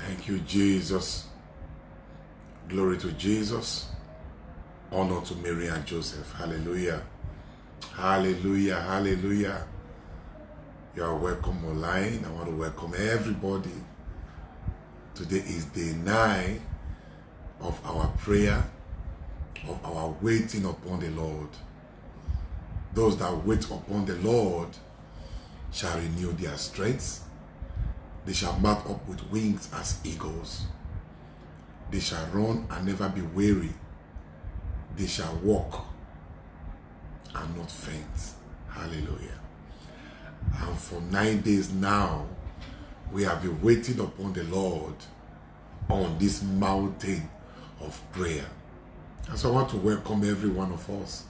Thank you, Jesus. Glory to Jesus. Honor to Mary and Joseph. Hallelujah. Hallelujah. Hallelujah. You are welcome online. I want to welcome everybody. Today is day 9 of our prayer, of our waiting upon the Lord. Those that wait upon the Lord shall renew their strength. They shall mount up with wings as eagles. They shall run and never be weary. They shall walk and not faint. Hallelujah. And for 9 days now, we have been waiting upon the Lord on this mountain of prayer. And so I want to welcome every one of us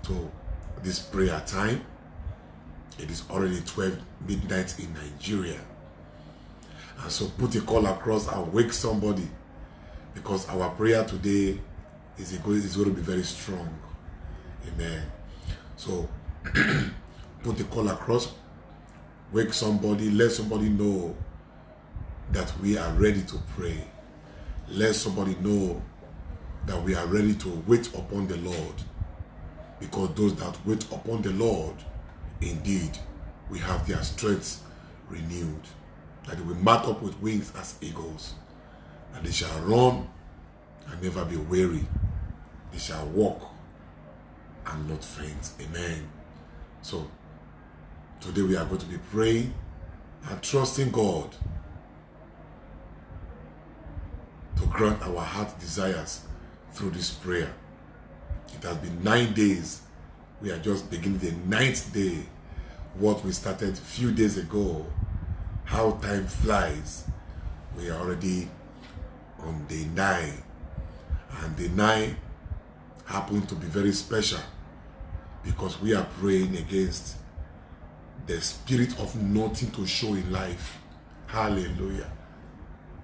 to this prayer time. It is already 12 midnight in Nigeria. And so put a call across and wake somebody, because our prayer today is going to be very strong. Amen. So put a call across, wake somebody, let somebody know that we are ready to pray. Let somebody know that we are ready to wait upon the Lord, because those that wait upon the Lord, indeed, we have their strength renewed, that they will mount up with wings as eagles, and they shall run and never be weary. They shall walk and not faint. Amen. So today we are going to be praying and trusting God to grant our heart desires through this prayer. It has been 9 days. We are just beginning the 9th day. What we started a few days ago, how time flies. We are already on day 9. And day 9 happened to be very special, because we are praying against the spirit of nothing to show in life. Hallelujah.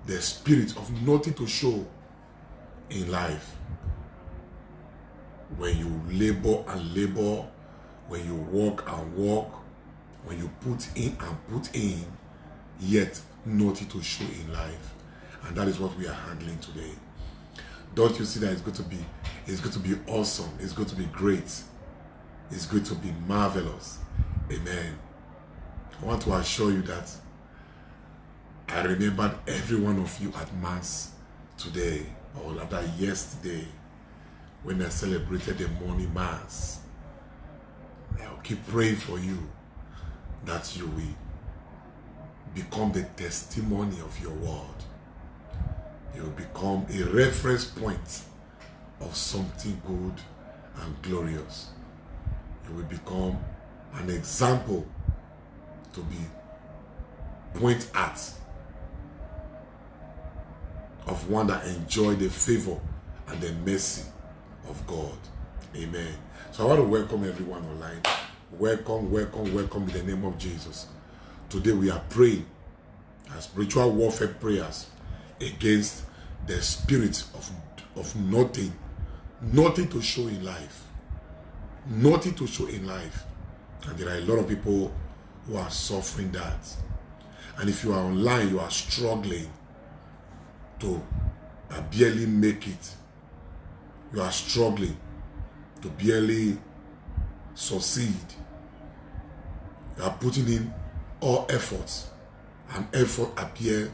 The spirit of nothing to show in life. When you labor and labor, when you work and work, when you put in and put in, yet nothing to show in life. And that is what we are handling today. Don't you see that it's going to be awesome, it's going to be great, it's going to be marvelous. Amen. I want to assure you that I remembered every one of you at Mass today, or rather yesterday, when I celebrated the morning Mass. I'll keep praying for you that you will become the testimony of your word. You will become a reference point of something good and glorious. You will become an example to be point at of one that enjoyed the favor and the mercy of God. Amen. So I want to welcome everyone online. Welcome, welcome, welcome in the name of Jesus. Today we are praying as spiritual warfare prayers against the spirit of nothing to show in life. Nothing to show in life. And there are a lot of people who are suffering that. And if you are online, you are struggling to barely make it. You are struggling to barely succeed. You are putting in all efforts, and effort appear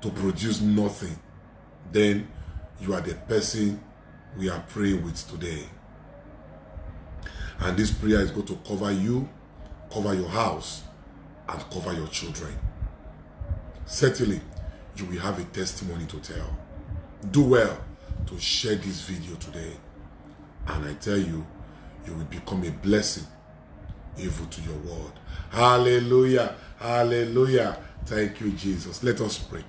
to produce nothing. Then you are the person we are praying with today. And this prayer is going to cover you, cover your house, and cover your children. Certainly, you will have a testimony to tell. Do well to share this video today, and I tell you, you will become a blessing even to your world. Hallelujah. Hallelujah. Thank you, Jesus. Let us pray.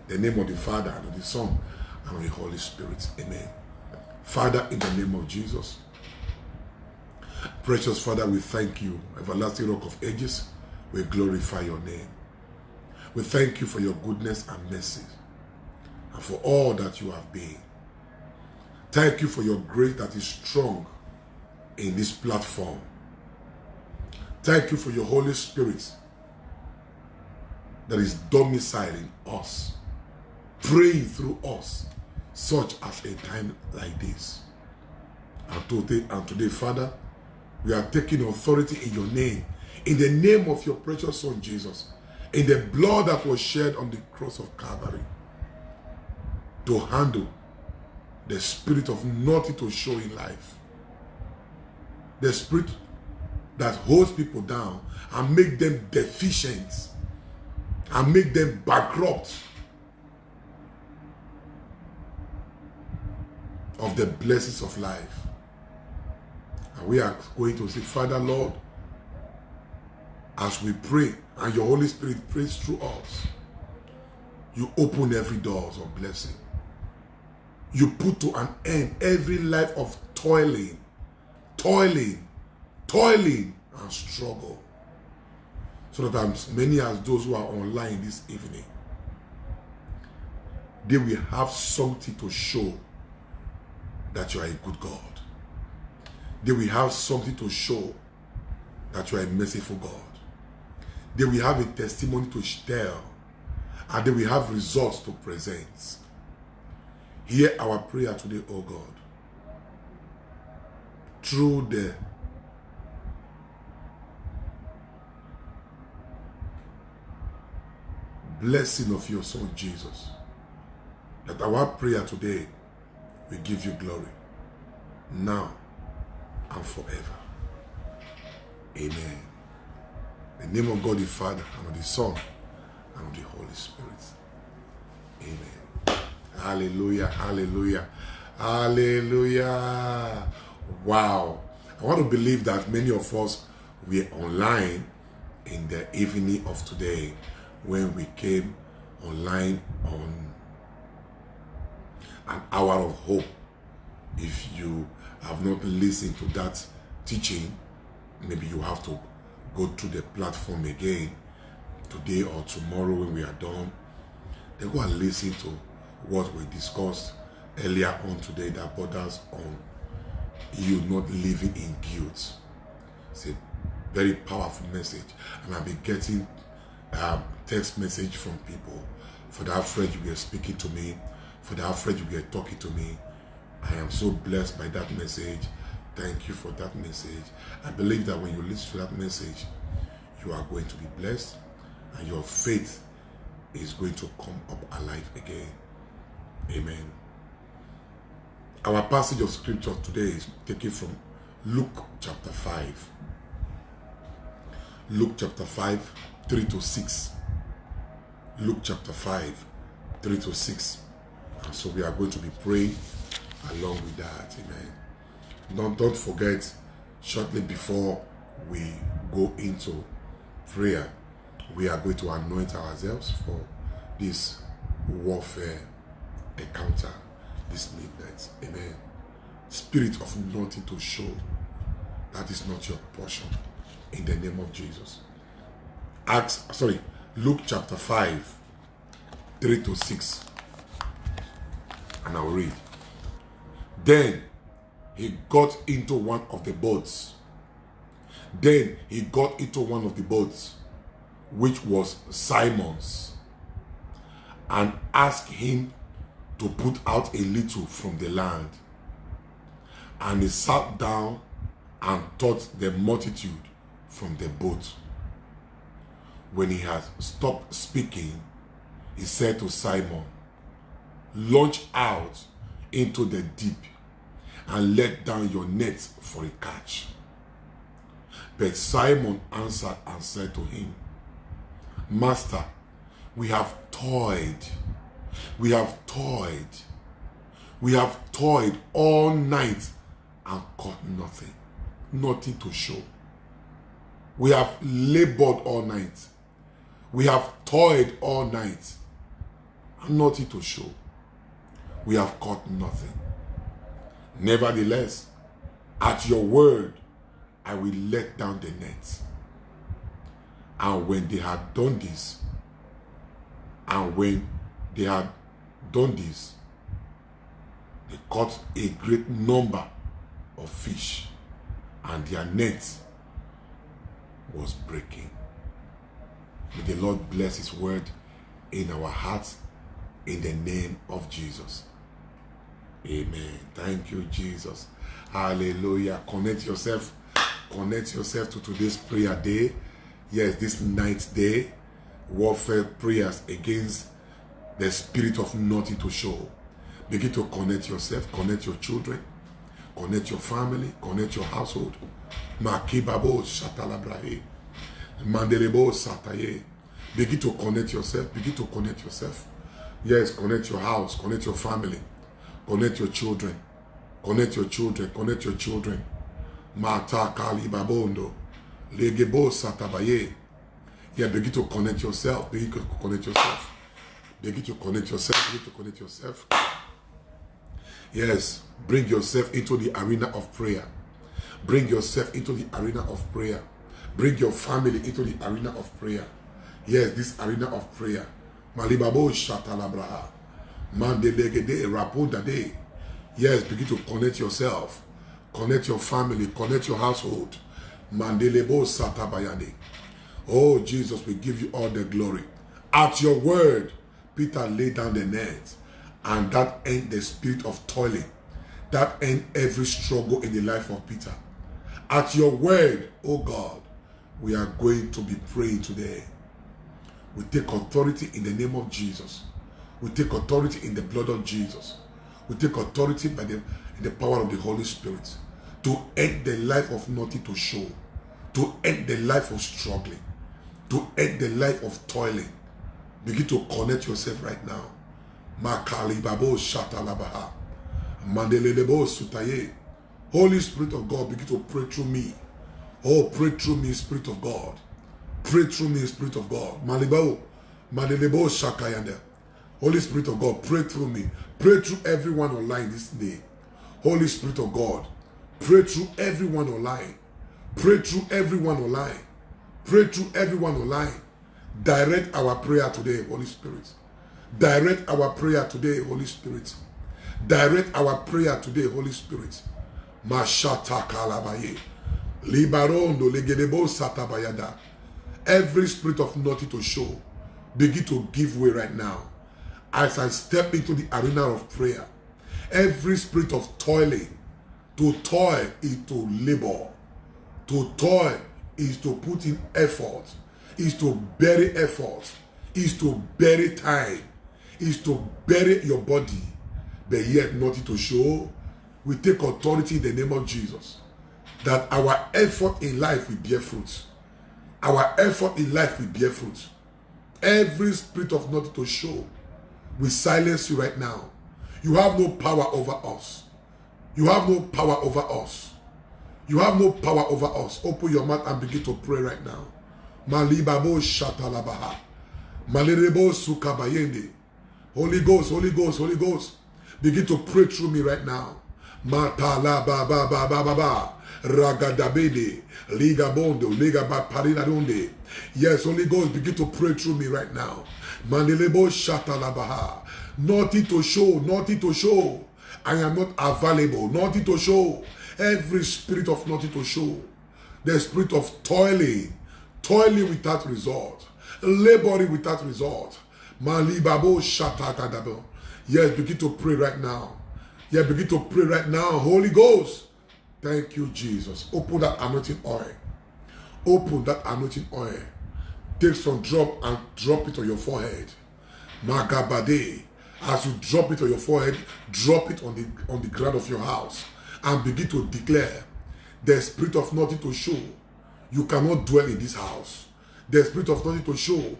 In the name of the Father, and of the Son, and of the Holy Spirit. Amen. Father, in the name of Jesus, precious Father, we thank you, everlasting Rock of Ages. We glorify your name. We thank you for your goodness and mercy, and for all that you have been. Thank you for your grace that is strong in this platform. Thank you for your Holy Spirit that is domiciling us, praying through us, such as a time like this. And today, Father, we are taking authority in your name, in the name of your precious Son, Jesus, in the blood that was shed on the cross of Calvary, to handle the spirit of nothing to show in life. The spirit that holds people down and make them deficient and make them bankrupt of the blessings of life. And we are going to say, Father, Lord, as we pray and your Holy Spirit prays through us, you open every doors of blessing. You put to an end every life of toiling and struggle. So that as many as those who are online this evening, they will have something to show that you are a good God. They will have something to show that you are a merciful God. They will have a testimony to tell, and they will have results to present. Hear our prayer today, O God. Through the blessing of your Son Jesus, that our prayer today will give you glory, now and forever. Amen. In the name of God the Father, and of the Son, and of the Holy Spirit. Amen. Hallelujah, hallelujah, hallelujah. Wow. I want to believe that many of us were online in the evening of today when we came online on an hour of hope. If you have not listened to that teaching, maybe you have to go to the platform again today or tomorrow when we are done. Then go and listen to what we discussed earlier on today that borders on you not living in guilt. It's a very powerful message, and I've been getting text message from people. For that friend you were speaking to me, for that friend you were talking to me, I am so blessed by that message. Thank you for that message. I believe that when you listen to that message, you are going to be blessed, and your faith is going to come up alive again. Amen. Our passage of scripture today is taken from Luke chapter 5. Luke chapter 5, 3 to 6. Luke chapter 5, 3 to 6. And so we are going to be praying along with that. Amen. Don't forget, shortly before we go into prayer, we are going to anoint ourselves for this warfare encounter this midnight. Amen. Spirit of nothing to show, that is not your portion, in the name of Jesus. Luke chapter 5, 3 to 6. And I'll read. Then he got into one of the boats. Which was Simon's, and asked him to put out a little from the land. And he sat down and taught the multitude from the boat. When he had stopped speaking, he said to Simon, "Launch out into the deep and let down your nets for a catch." But Simon answered and said to him, "Master, we have toiled all night and caught nothing to show. We have labored all night. We have toiled all night and nothing to show. We have caught nothing. Nevertheless, at your word, I will let down the nets." And when they had done this, they caught a great number of fish, and their net was breaking. May the Lord bless his word in our hearts in the name of Jesus. Amen. Thank you, Jesus. Hallelujah. Connect yourself to today's prayer day. Yes, this ninth day, warfare prayers against the spirit of nothing to show. Begin to connect yourself, connect your children, connect your family, connect your household. Makibabo Shatalabrahe. Mandelebo Sataye. Begin to connect yourself. Begin to connect yourself. Yes, connect your house, connect your family, connect your children. Connect your children, connect your children. Mata Kalibabondo. Legebo Satabaye. Yeah, begin to connect yourself. Begin to connect yourself. Begin to connect yourself. Begin to connect yourself. Yes, bring yourself into the arena of prayer. Bring yourself into the arena of prayer. Bring your family into the arena of prayer. Yes, this arena of prayer. Malibabo Shatalabraha. Mandelegede Rapodade. Yes, begin to connect yourself. Connect your family. Connect your household. Mandelebo Satabayane. Oh, Jesus, we give you all the glory. At your word, Peter laid down the net. And that end the spirit of toiling. That end every struggle in the life of Peter. At your word, oh God, we are going to be praying today. We take authority in the name of Jesus. We take authority in the blood of Jesus. We take authority by in the power of the Holy Spirit to end the life of nothing to show, to end the life of struggling, to end the life of toiling. Begin to connect yourself right now. Makali babo shatalabaha. Mandelelebo sutaye. Holy Spirit of God, begin to pray through me. Oh, pray through me, Spirit of God. Pray through me, Spirit of God. Malibao. Mandelebo shakayanda. Holy Spirit of God, pray through me. Pray through everyone online this day. Holy Spirit of God, pray through everyone online. Pray through everyone online. Pray through everyone online. Direct our prayer today, Holy Spirit. Direct our prayer today, Holy Spirit. Direct our prayer today, Holy Spirit. Mashata kalabaye. Libarondo legedebo satabayada. Every spirit of nothing to show, begin to give way right now. As I step into the arena of prayer, every spirit of toiling, to toil is to labor. To toil is to put in effort, is to bury effort, is to bury time, is to bury your body, but yet nothing to show. We take authority in the name of Jesus, that our effort in life will bear fruit. Our effort in life will bear fruit. Every spirit of nothing to show, we silence you right now. You have no power over us. You have no power over us. You have no power over us. Open your mouth and begin to pray right now. Malibabo shatalabaha. Malirebo sukabayende. Holy Ghost, Holy Ghost, Holy Ghost. Begin to pray through me right now. Matala ba ba ba ba ba ba. Ragadabede. Liga bondo. Liga ba parinadonde. Yes, Holy Ghost, begin to pray through me right now. Mandelebo shatalabaha. Nothing to show, nothing to show. I am not available, nothing to show. Every spirit of nothing to show. The spirit of toiling, toiling without result, laboring without result. Malibabo shatagadabo. Yes, begin to pray right now. Yes, begin to pray right now. Holy Ghost. Thank you, Jesus. Open that anointing oil. Open that anointing oil. Take some drop and drop it on your forehead. Magabade. As you drop it on your forehead, drop it on the ground of your house and begin to declare the spirit of nothing to show. You cannot dwell in this house. The spirit of nothing to show.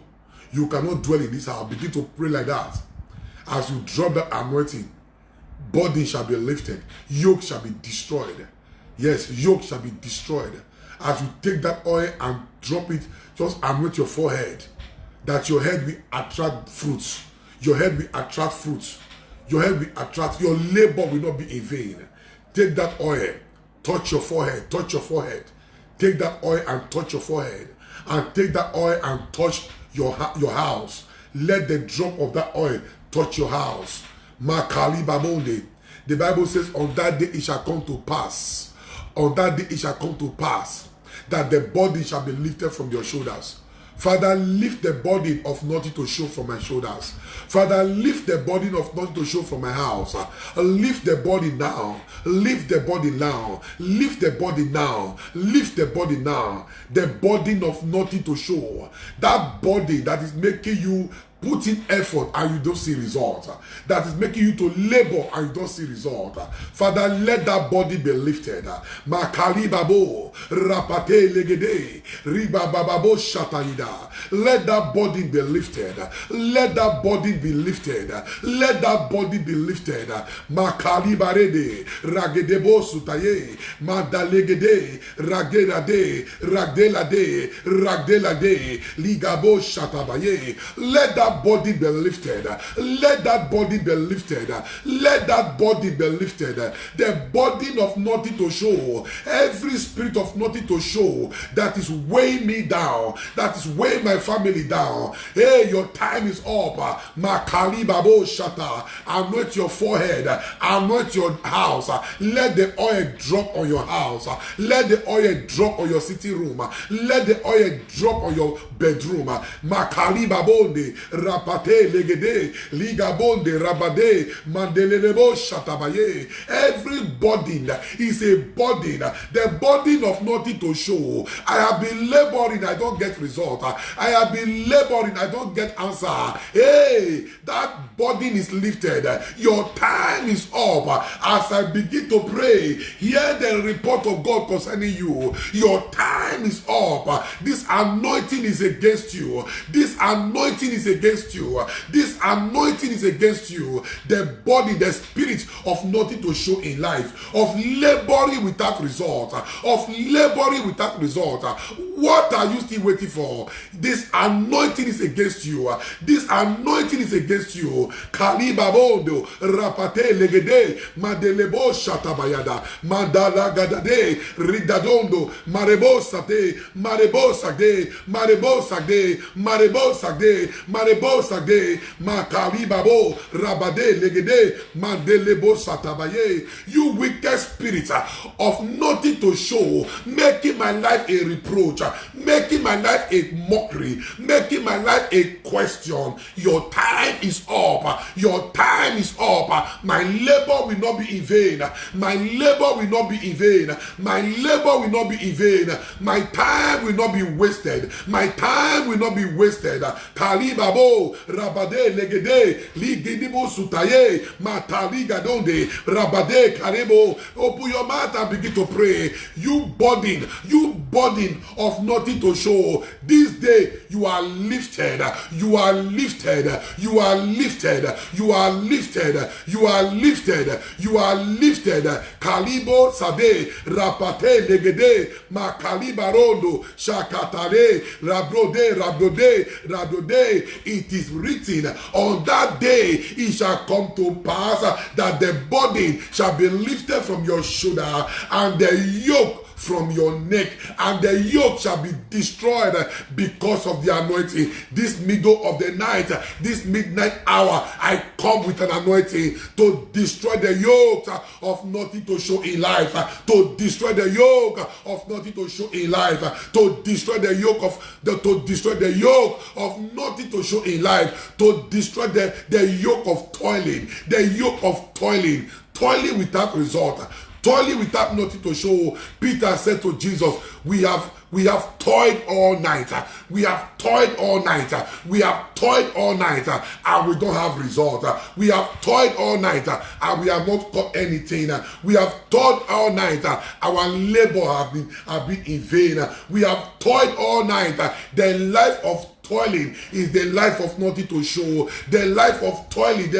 You cannot dwell in this house. Begin to pray like that. As you drop that anointing, burden shall be lifted. Yoke shall be destroyed. Yes, yoke shall be destroyed. As you take that oil and drop it, just anoint your forehead, that your head will attract fruits. Your head will attract fruits. Your head will attract, your labor will not be in vain. Take that oil, touch your forehead, touch your forehead. Take that oil and touch your forehead. And take that oil and touch your house. Let the drop of that oil touch your house. Makali babonde. The Bible says, on that day it shall come to pass. On that day it shall come to pass that the body shall be lifted from your shoulders. Father, lift the burden of nothing to show from my shoulders. Father, lift the burden of nothing to show from my house. Lift the burden now. Lift the burden now. Lift the burden now. Lift the burden now. The burden of nothing to show. That burden that is making you put in effort and you don't see results. That is making you to labor and you don't see results. Father, let that body be lifted. Makali babo, rapate legede, riba bababo shataida. Let that body be lifted. Let that body be lifted. Let that body be lifted. Makali barede, ragedebo sutaye, madalegede, ragedade, ragdelade, ragdelade, ligabo shatabaye. Let that body be lifted. Let that body be lifted. Let that body be lifted. The burden of nothing to show. Every spirit of nothing to show that is weighing me down, that is weighing my family down. Hey, your time is up. Makali babo shata. Anoint your forehead. Anoint your house. Let the oil drop on your house. Let the oil drop on your sitting room. Let the oil drop on your bedroom. Makali babonde. Rapate legede, ligabonde, rabade, mandelebo shatabaye. Every burden is a burden. The burden of nothing to show. I have been laboring, I don't get result. I have been laboring, I don't get answer. Hey, that burden is lifted. Your time is up. As I begin to pray, hear the report of God concerning you. Your time is up. This anointing is against you. This anointing is against you. This anointing is against you. The body, the spirit of nothing to show in life, of laboring without result, of laboring without result. What are you still waiting for? This anointing is against you. This anointing is against you. Kalibabondo, rapate legede, madelebo shatabayada, mandala gadade, ridadondo, marebo sate, marebo sagde, marebo sagde, marebo sagde, marebo sagde, makalibabo, rabade legede, mandelebo satabaye. You wicked spirit of nothing to show, making my life a reproach, making my life a mockery, making my life a question. Your time is up. Your time is up. My labor will not be in vain. My labor will not be in vain. My labor will not be in vain. My time will not be wasted. My time will not be wasted. Kalibabo, rabade legede, ligidibo sutaye, matali gadonde, rabade karebo. Open your mouth and begin to pray. You burden of nothing to show. This day you are lifted. You are lifted. You are lifted. You are lifted. You are lifted. You are lifted. Kalibo sade, rapate legede, makalibarondo, shakatare, rabrode, rabrode, rabrode. It is written, on that day it shall come to pass that the burden shall be lifted from your shoulder and the yoke from your neck, and the yoke shall be destroyed because of the anointing. This middle of the night, this midnight hour, I come with an anointing to destroy the yoke of nothing to show in life, to destroy the yoke of nothing to show in life, to destroy the yoke of nothing to show in life, to destroy the yoke of toiling, toiling without result, toiling without nothing to show. Peter said to Jesus, we have toiled all night. We have toiled all night. We have toiled all night and we don't have result. We have toiled all night and we have not caught anything. We have toiled all night. Our labor have been in vain. We have toiled all night. The life of toiling is the life of nothing to show. The life of toiling,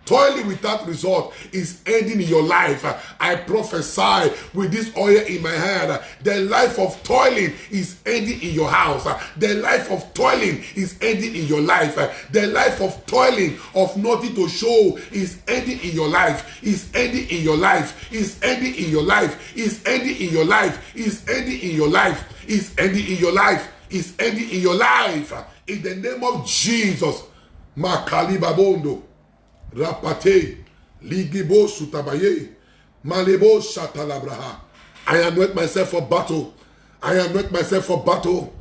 toiling without result is ending in your life. I prophesy with this oil in my hand. The life of toiling is ending in your house. The life of toiling is ending in your life. The life of toiling of nothing to show is ending in your life. Is ending in your life. Is ending in your life. Is ending in your life. Is ending in your life. Is ending in your life. Is ending in your life. In the name of Jesus. Makali babondo. Rapate, ligibo sutabaye, malebo shatalabraha. I anoint myself for battle. I anoint myself for battle.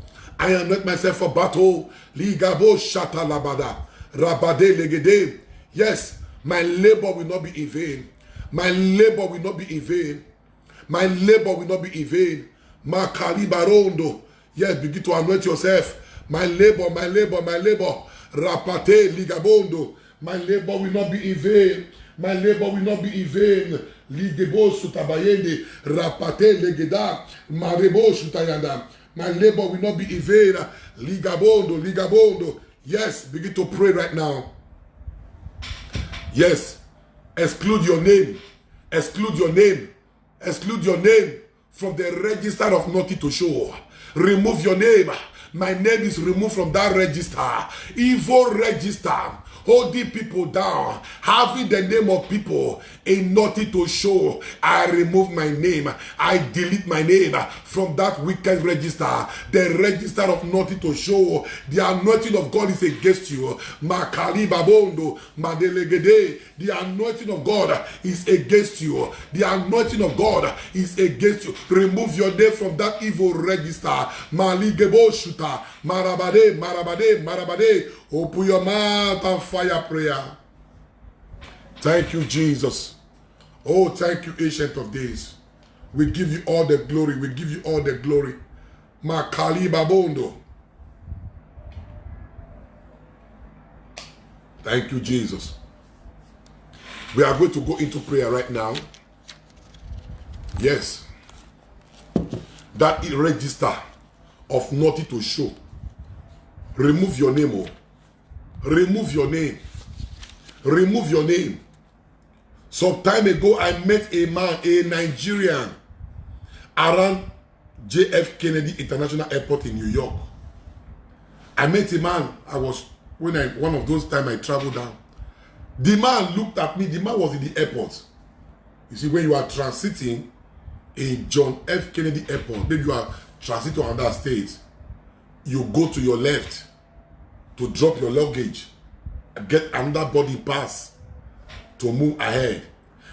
I anoint myself for battle. Ligabo shata labada. Rabade legede. Yes, my labor will not be in vain. My labor will not be in vain. My labor will not be in vain. Makari barondo. Yes, begin to anoint yourself. My labor, my labor, my labor. Rapate ligabondo. My labor will not be in vain. My labor will not be in vain. Ligebo sutabayende. Rapate legeda. Marebo sutayanda. My labor will not be in vain. Ligabondo, ligabondo. Yes, begin to pray right now. Yes, exclude your name. Exclude your name. Exclude your name from the register of nothing to show. Remove your name. My name is removed from that register. Evil register. Holding people down. Having the name of people in nothing to show. I remove my name. I delete my name from that wicked register. The register of nothing to show. The anointing of God is against you. Makali babondo. Madelegede. The anointing of God is against you. The anointing of God is against you. Remove your name from that evil register. Maligebo shuta. Marabade, marabade, marabade. Open your mouth and fire prayer. Thank you, Jesus. Oh, thank you, Ancient of Days. We give you all the glory. We give you all the glory. Makali babondo. Thank you, Jesus. We are going to go into prayer right now. Yes. That register of nothing to show. Remove your name, oh. Remove your name. Remove your name. Some time ago, I met a man, a Nigerian, around JF Kennedy International Airport in New York. I met a man. One of those times I traveled down. The man looked at me. The man was in the airport. You see, when you are transiting in John F. Kennedy Airport, maybe you are transiting to another state, you go to your left to drop your luggage and get another boarding pass to move ahead.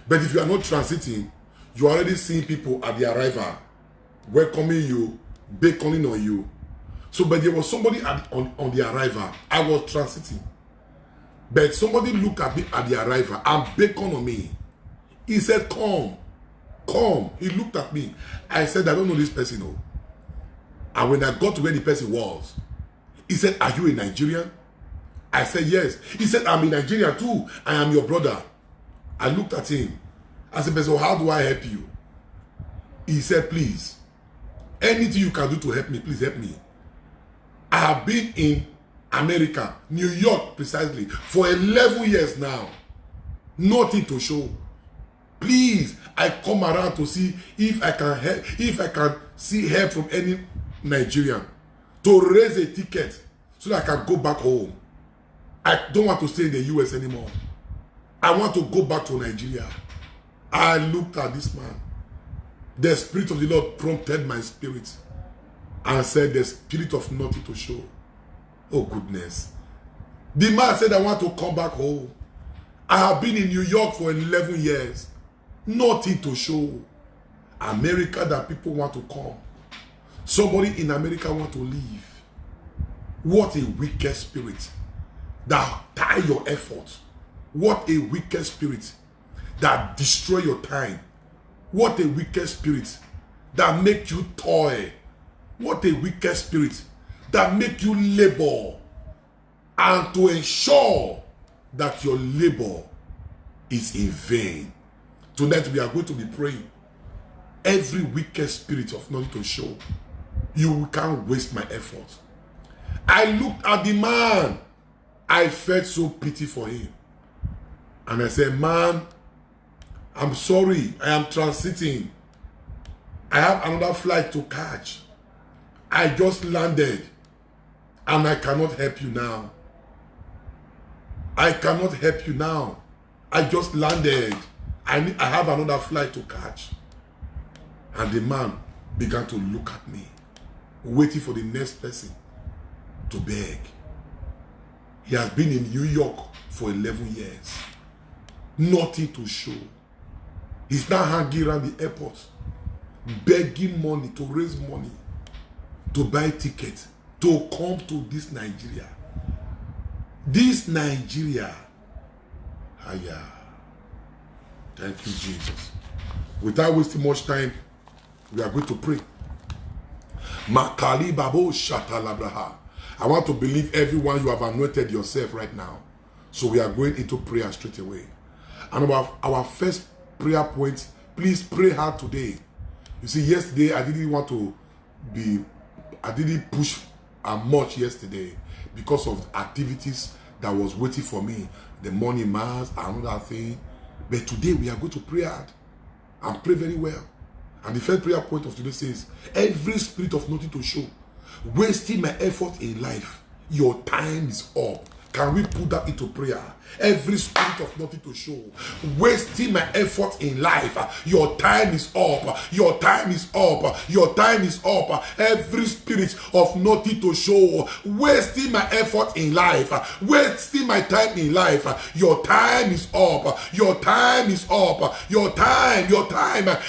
But if you are not transiting, you are already seeing people at the arrival welcoming you, beckoning on you. So, but there was somebody on the arrival. I was transiting. But somebody looked at me at the arrival and beckoned on me. He said, come, come. He looked at me. I said, I don't know this person. No. And when I got to where the person was, he said, are you a Nigerian? I said, yes. He said, I'm in Nigeria too. I am your brother. I looked at him. I said, so how do I help you? He said, please, anything you can do to help me, please help me. I have been in America, New York precisely, for 11 years now. Nothing to show. Please, I come around to see if I can help, if I can see help from any Nigerian to raise a ticket so that I can go back home. I don't want to stay in the US anymore. I want to go back to Nigeria. I looked at this man. The Spirit of the Lord prompted my spirit and said, the spirit of nothing to show. Oh goodness. The man said, I want to come back home. I have been in New York for 11 years. Nothing to show. America that people want to come. Somebody in America want to leave. What a wicked spirit that tie your effort. What a wicked spirit that destroy your time. What a wicked spirit that make you toil. What a wicked spirit that make you labor, and to ensure that your labor is in vain. Tonight we are going to be praying. Every wicked spirit of nothing to show, you can't waste my effort. I looked at the man. I felt so pity for him. And I said, man, I'm sorry. I am transiting. I have another flight to catch. I just landed. And I cannot help you now. I cannot help you now. I just landed. I have another flight to catch. And the man began to look at me, waiting for the next person to beg. He has been in New York for 11 years. Nothing to show. He's now hanging around the airport, begging money, to raise money, to buy tickets, to come to this Nigeria. This Nigeria. Aya. Thank you, Jesus. Without wasting much time, we are going to pray. Makali Babo Shatalabraha. I want to believe everyone you have anointed yourself right now. So we are going into prayer straight away. And our first prayer point, please pray hard today. You see, yesterday I didn't push much yesterday because of activities that was waiting for me. The morning mass, another thing. But today we are going to pray hard and pray very well. And the first prayer point of today says, every spirit of nothing to show, wasting my effort in life, your time is up. Can we put that into prayer? Every spirit of nothing to show, wasting my effort in life, your time is up. Your time is up. Your time is up. Every spirit of nothing to show, wasting my effort in life, wasting my time in life, your time is up. Your time is up. Your time.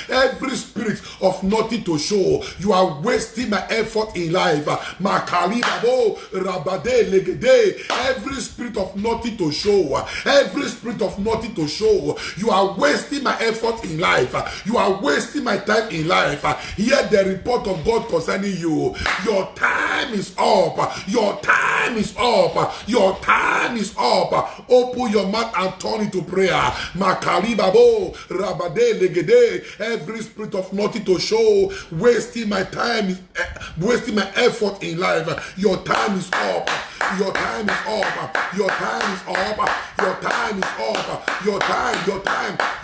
Every spirit of nothing to show, you are wasting my effort in life. Makali Babo Rabade Legede. Every spirit of nothing to show, every spirit of nothing to show, you are wasting my effort in life. You are wasting my time in life. Hear the report of God concerning you. Your time is up. Your time is up. Your time is up. Open your mouth and turn into prayer. Makali Babo Rabade Legede. Every spirit of nothing to show, wasting my time, wasting my effort in life. Your time is up. Your time is up. Your time is up. Your time is up.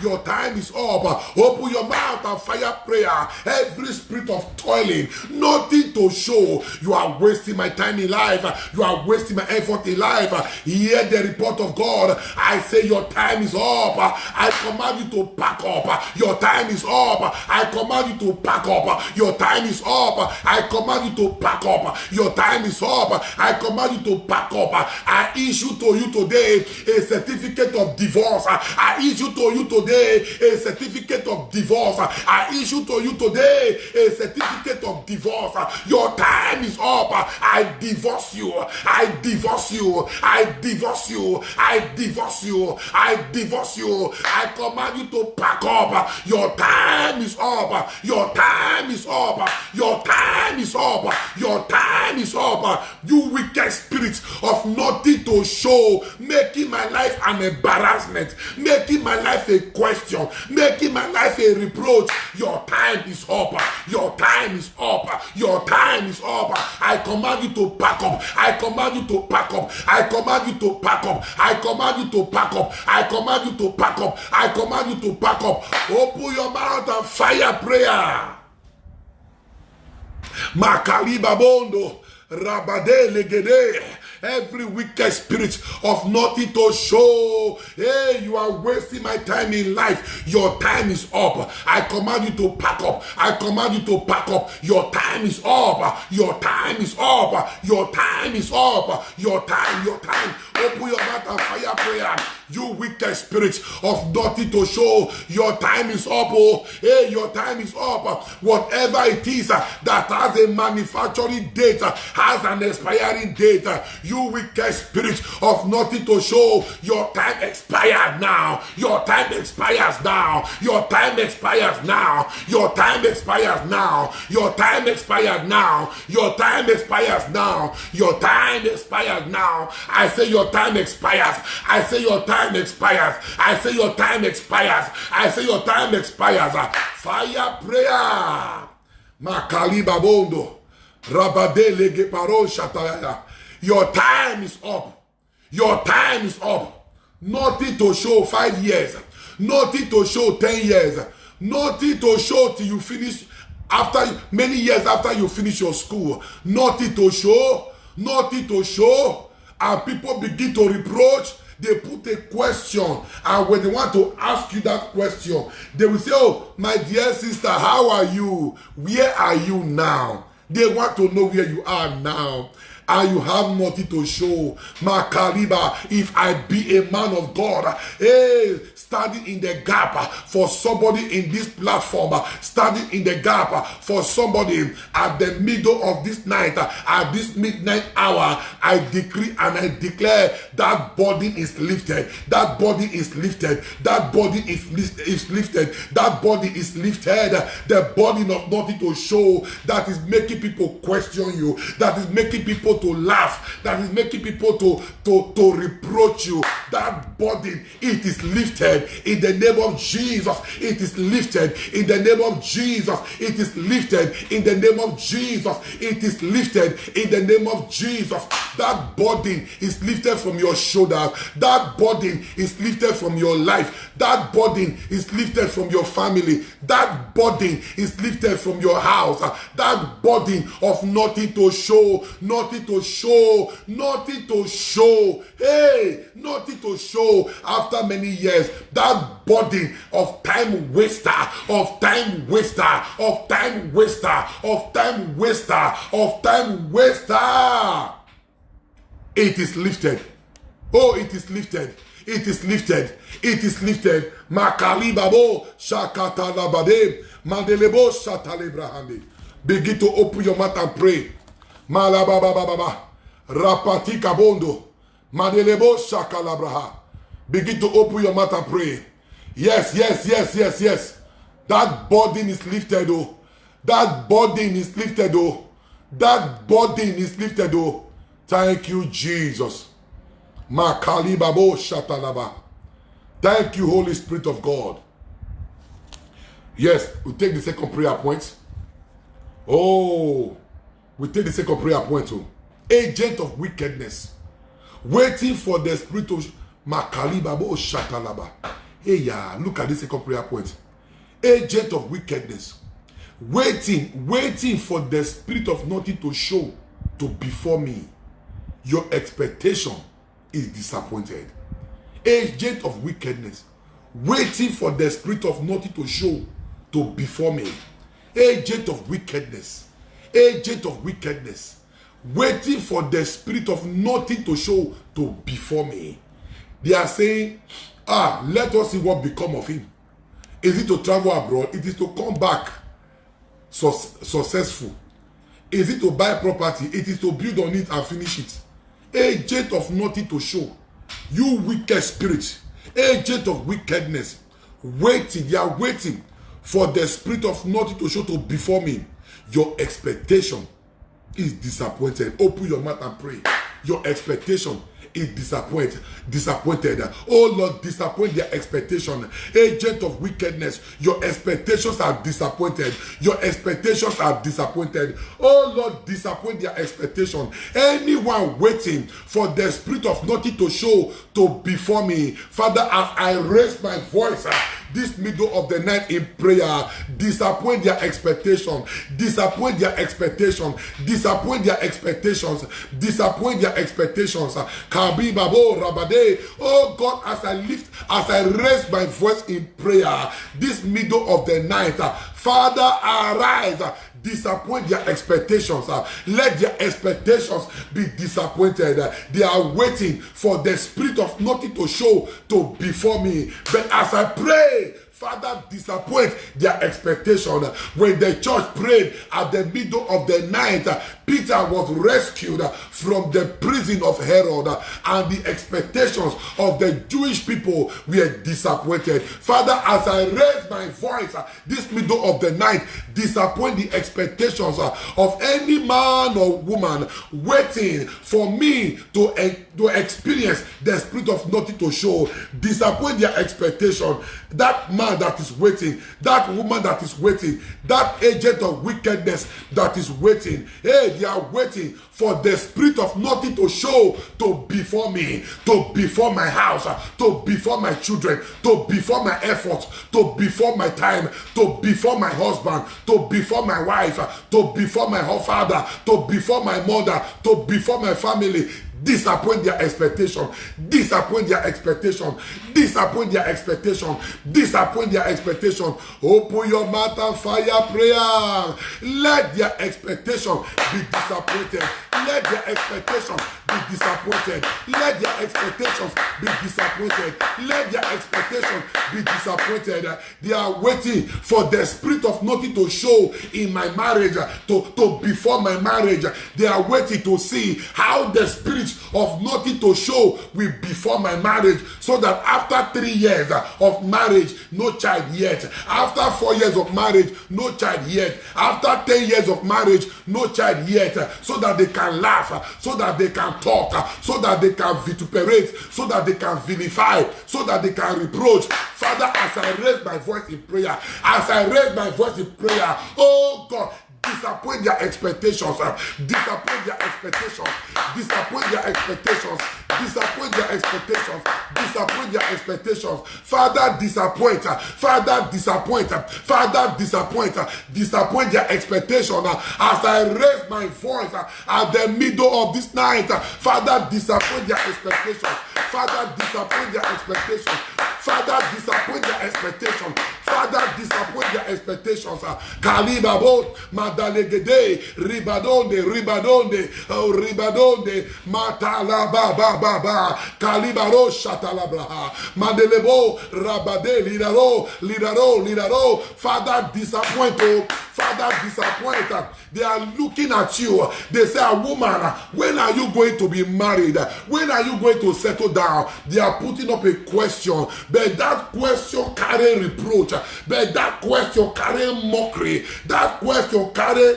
Your time is up. Open your mouth and fire prayer. Every spirit of toiling, nothing to show. You are wasting my time in life. You are wasting my effort in life. Hear the report of God. I say your time is up. I command you to pack up. Your time is up. I command you to pack up. Your time is up. I command you to pack up. Your time is up. I command you to pack up. I issue to you today a certificate of divorce. I issue to you today a certificate of divorce. I issue to you today a certificate of divorce. Your time is up. I divorce you. I divorce you. I divorce you. I divorce you. I divorce you. I command you to pack up. Your time is up. Your time is up. Your time is up. Your time is up. You wicked spirits of nothing to show, making my life an embarrassment, making my life a question, making my life a reproach. Your time is up. Your time is up. Your time is up. I command you to pack up. I command you to pack up. I command you to pack up. I command you to pack up. I command you to pack up. I command you to pack up. Open your mouth and fire prayer. Makali Babondo Rabade Legede. Every wicked spirit of nothing to show, hey, you are wasting my time in life. Your time is up. I command you to pack up. I command you to pack up. Your time is up. Your time is up. Your time is up. Your time. Open your mouth and fire prayer. You wicked spirits of nothing to show, your time is up. Oh, hey, your time is up. Whatever it is that has a manufacturing date, has an expiring date. You wicked spirits of nothing to show, your time expired now. Your time expires now. Your time expires now. Your time expires now. Your time expires now. Your time expires now. Your time expires now. I say your time expires. I say your time expires. I say your time expires. I say your time expires. Fire prayer. Makali Babondo. Rabade Lege Paro Shataya. Your time is up. Your time is up. Nothing to show 5 years. Nothing to show 10 years. Nothing to show till you finish, after many years after you finish your school. Nothing to show. Nothing to show. And people begin to reproach. They put a question, and when they want to ask you that question, they will say, oh, my dear sister, how are you? Where are you now? They want to know where you are now. and you have nothing to show. Makaliba, if I be a man of God, hey, standing in the gap for somebody in this platform, standing in the gap for somebody at the middle of this night, at this midnight hour, I decree and I declare that burden is lifted. That burden is lifted. That burden is lifted. That burden is lifted. The burden of nothing to show that is making people question you, that is making people to laugh, that is making people to reproach you. That burden, it is lifted in the name of Jesus. It is lifted in the name of Jesus. It is lifted in the name of Jesus. It is lifted in the name of Jesus. That burden is lifted from your shoulder. That burden is lifted from your life. That burden is lifted from your family. That burden is lifted from your house. That burden of nothing to show, nothing to show, nothing to show. Hey, nothing to show after many years. That burden of time waster, of time waster, of time waster, of time waster, of time waster. It is lifted. Oh, it is lifted. It is lifted. It is lifted. Makali babo shakata labade mandelebo shatalebrahande. Begin to open your mouth and pray. Malababa rapati kabondo mandelebo shakalabraha. Begin to open your mouth and pray. Yes, yes, yes, yes, yes. That burden is lifted, oh. That burden is lifted, oh. That burden is lifted, oh. Thank you, Jesus. Makali babo shatalaba. Thank you, Holy Spirit of God. Yes, we take the second prayer point. Oh, we take the second prayer point too. Agent of wickedness, waiting for the spirit of Makali babo shatalaba. Hey, yeah, look at this second prayer point. Agent of wickedness, waiting for the spirit of nothing to show to before me. Your expectation is disappointed. Agent of wickedness, waiting for the spirit of nothing to show to before me. Agent of wickedness, agent of wickedness, waiting for the spirit of nothing to show to before me. They are saying, let us see what become of him. Is it to travel abroad? It is to come back successful. Is it to buy property? It is to build on it and finish it. Agent of nothing to show. You wicked spirit, agent of wickedness, waiting, they are waiting for the spirit of nothing to show to before me. Your expectation is disappointed. Open your mouth and pray. Your expectation is disappointed. Oh Lord, disappoint their expectation. Agent of wickedness, your expectations are disappointed. Your expectations are disappointed. Oh Lord, disappoint their expectation. Anyone waiting for the spirit of nothing to show to before me, Father, as I raise my voice this middle of the night in prayer, disappoint their expectation, disappoint their expectation, disappoint their expectations, disappoint their expectations. Oh God, as I raise my voice in prayer this middle of the night, Father, arise, disappoint their expectations. Let their expectations be disappointed. They are waiting for the spirit of nothing to show to before me. But as I pray, Father, disappoint their expectation. When the church prayed at the middle of the night, Peter was rescued from the prison of Herod, and the expectations of the Jewish people were disappointed. Father, as I raise my voice this middle of the night, disappoint the expectations of any man or woman waiting for me to experience the spirit of nothing to show. Disappoint their expectation. That man that is waiting, that woman that is waiting, that agent of wickedness that is waiting, hey, they are waiting for the spirit of nothing to show to before me, to before my house, to before my children, to before my efforts, to before my time, to before my husband, to before my wife, to before my father, to before my mother, to before my family. disappoint their expectation, disappoint their expectation, disappoint their expectation, disappoint their expectation. Open your mouth and fire prayer. Let their expectation be disappointed. Let their expectation be disappointed. Let their expectations be disappointed. Let their expectations be disappointed. They are waiting for the spirit of nothing to show in my marriage, to before my marriage. They are waiting to see how the spirit of nothing to show will before my marriage, so that after 3 years of marriage, no child yet. After 4 years of marriage, no child yet. After 10 years of marriage, no child yet. So that they can laugh, so that they can talk, so that they can vituperate, so that they can vilify, so that they can reproach. Father, as I raise my voice in prayer, as I raise my voice in prayer, oh God, disappoint their expectations, disappoint their expectations, disappoint their expectations, disappoint their expectations, disappoint their expectations. Father, disappoint, Father, disappoint, Father, disappoint, disappoint their expectation. As I raise my voice at the middle of this night, Father, disappoint their expectations, Father, disappoint their expectations, Father, disappoint their expectations, Father, disappoint their expectations. Kalibabot, Madalegede, Ribadonde, Ribadonde, Ribadonde, Matalaba, Baba, Kalibaro, Shatalabra, Madelebo, Rabade, Lidaro. Father, disappoint, Father, disappoint. They are looking at you. They say, a woman, when are you going to be married? When are you going to settle down? They are putting up a question, but that question carry reproach, but that question carry mockery, that question carry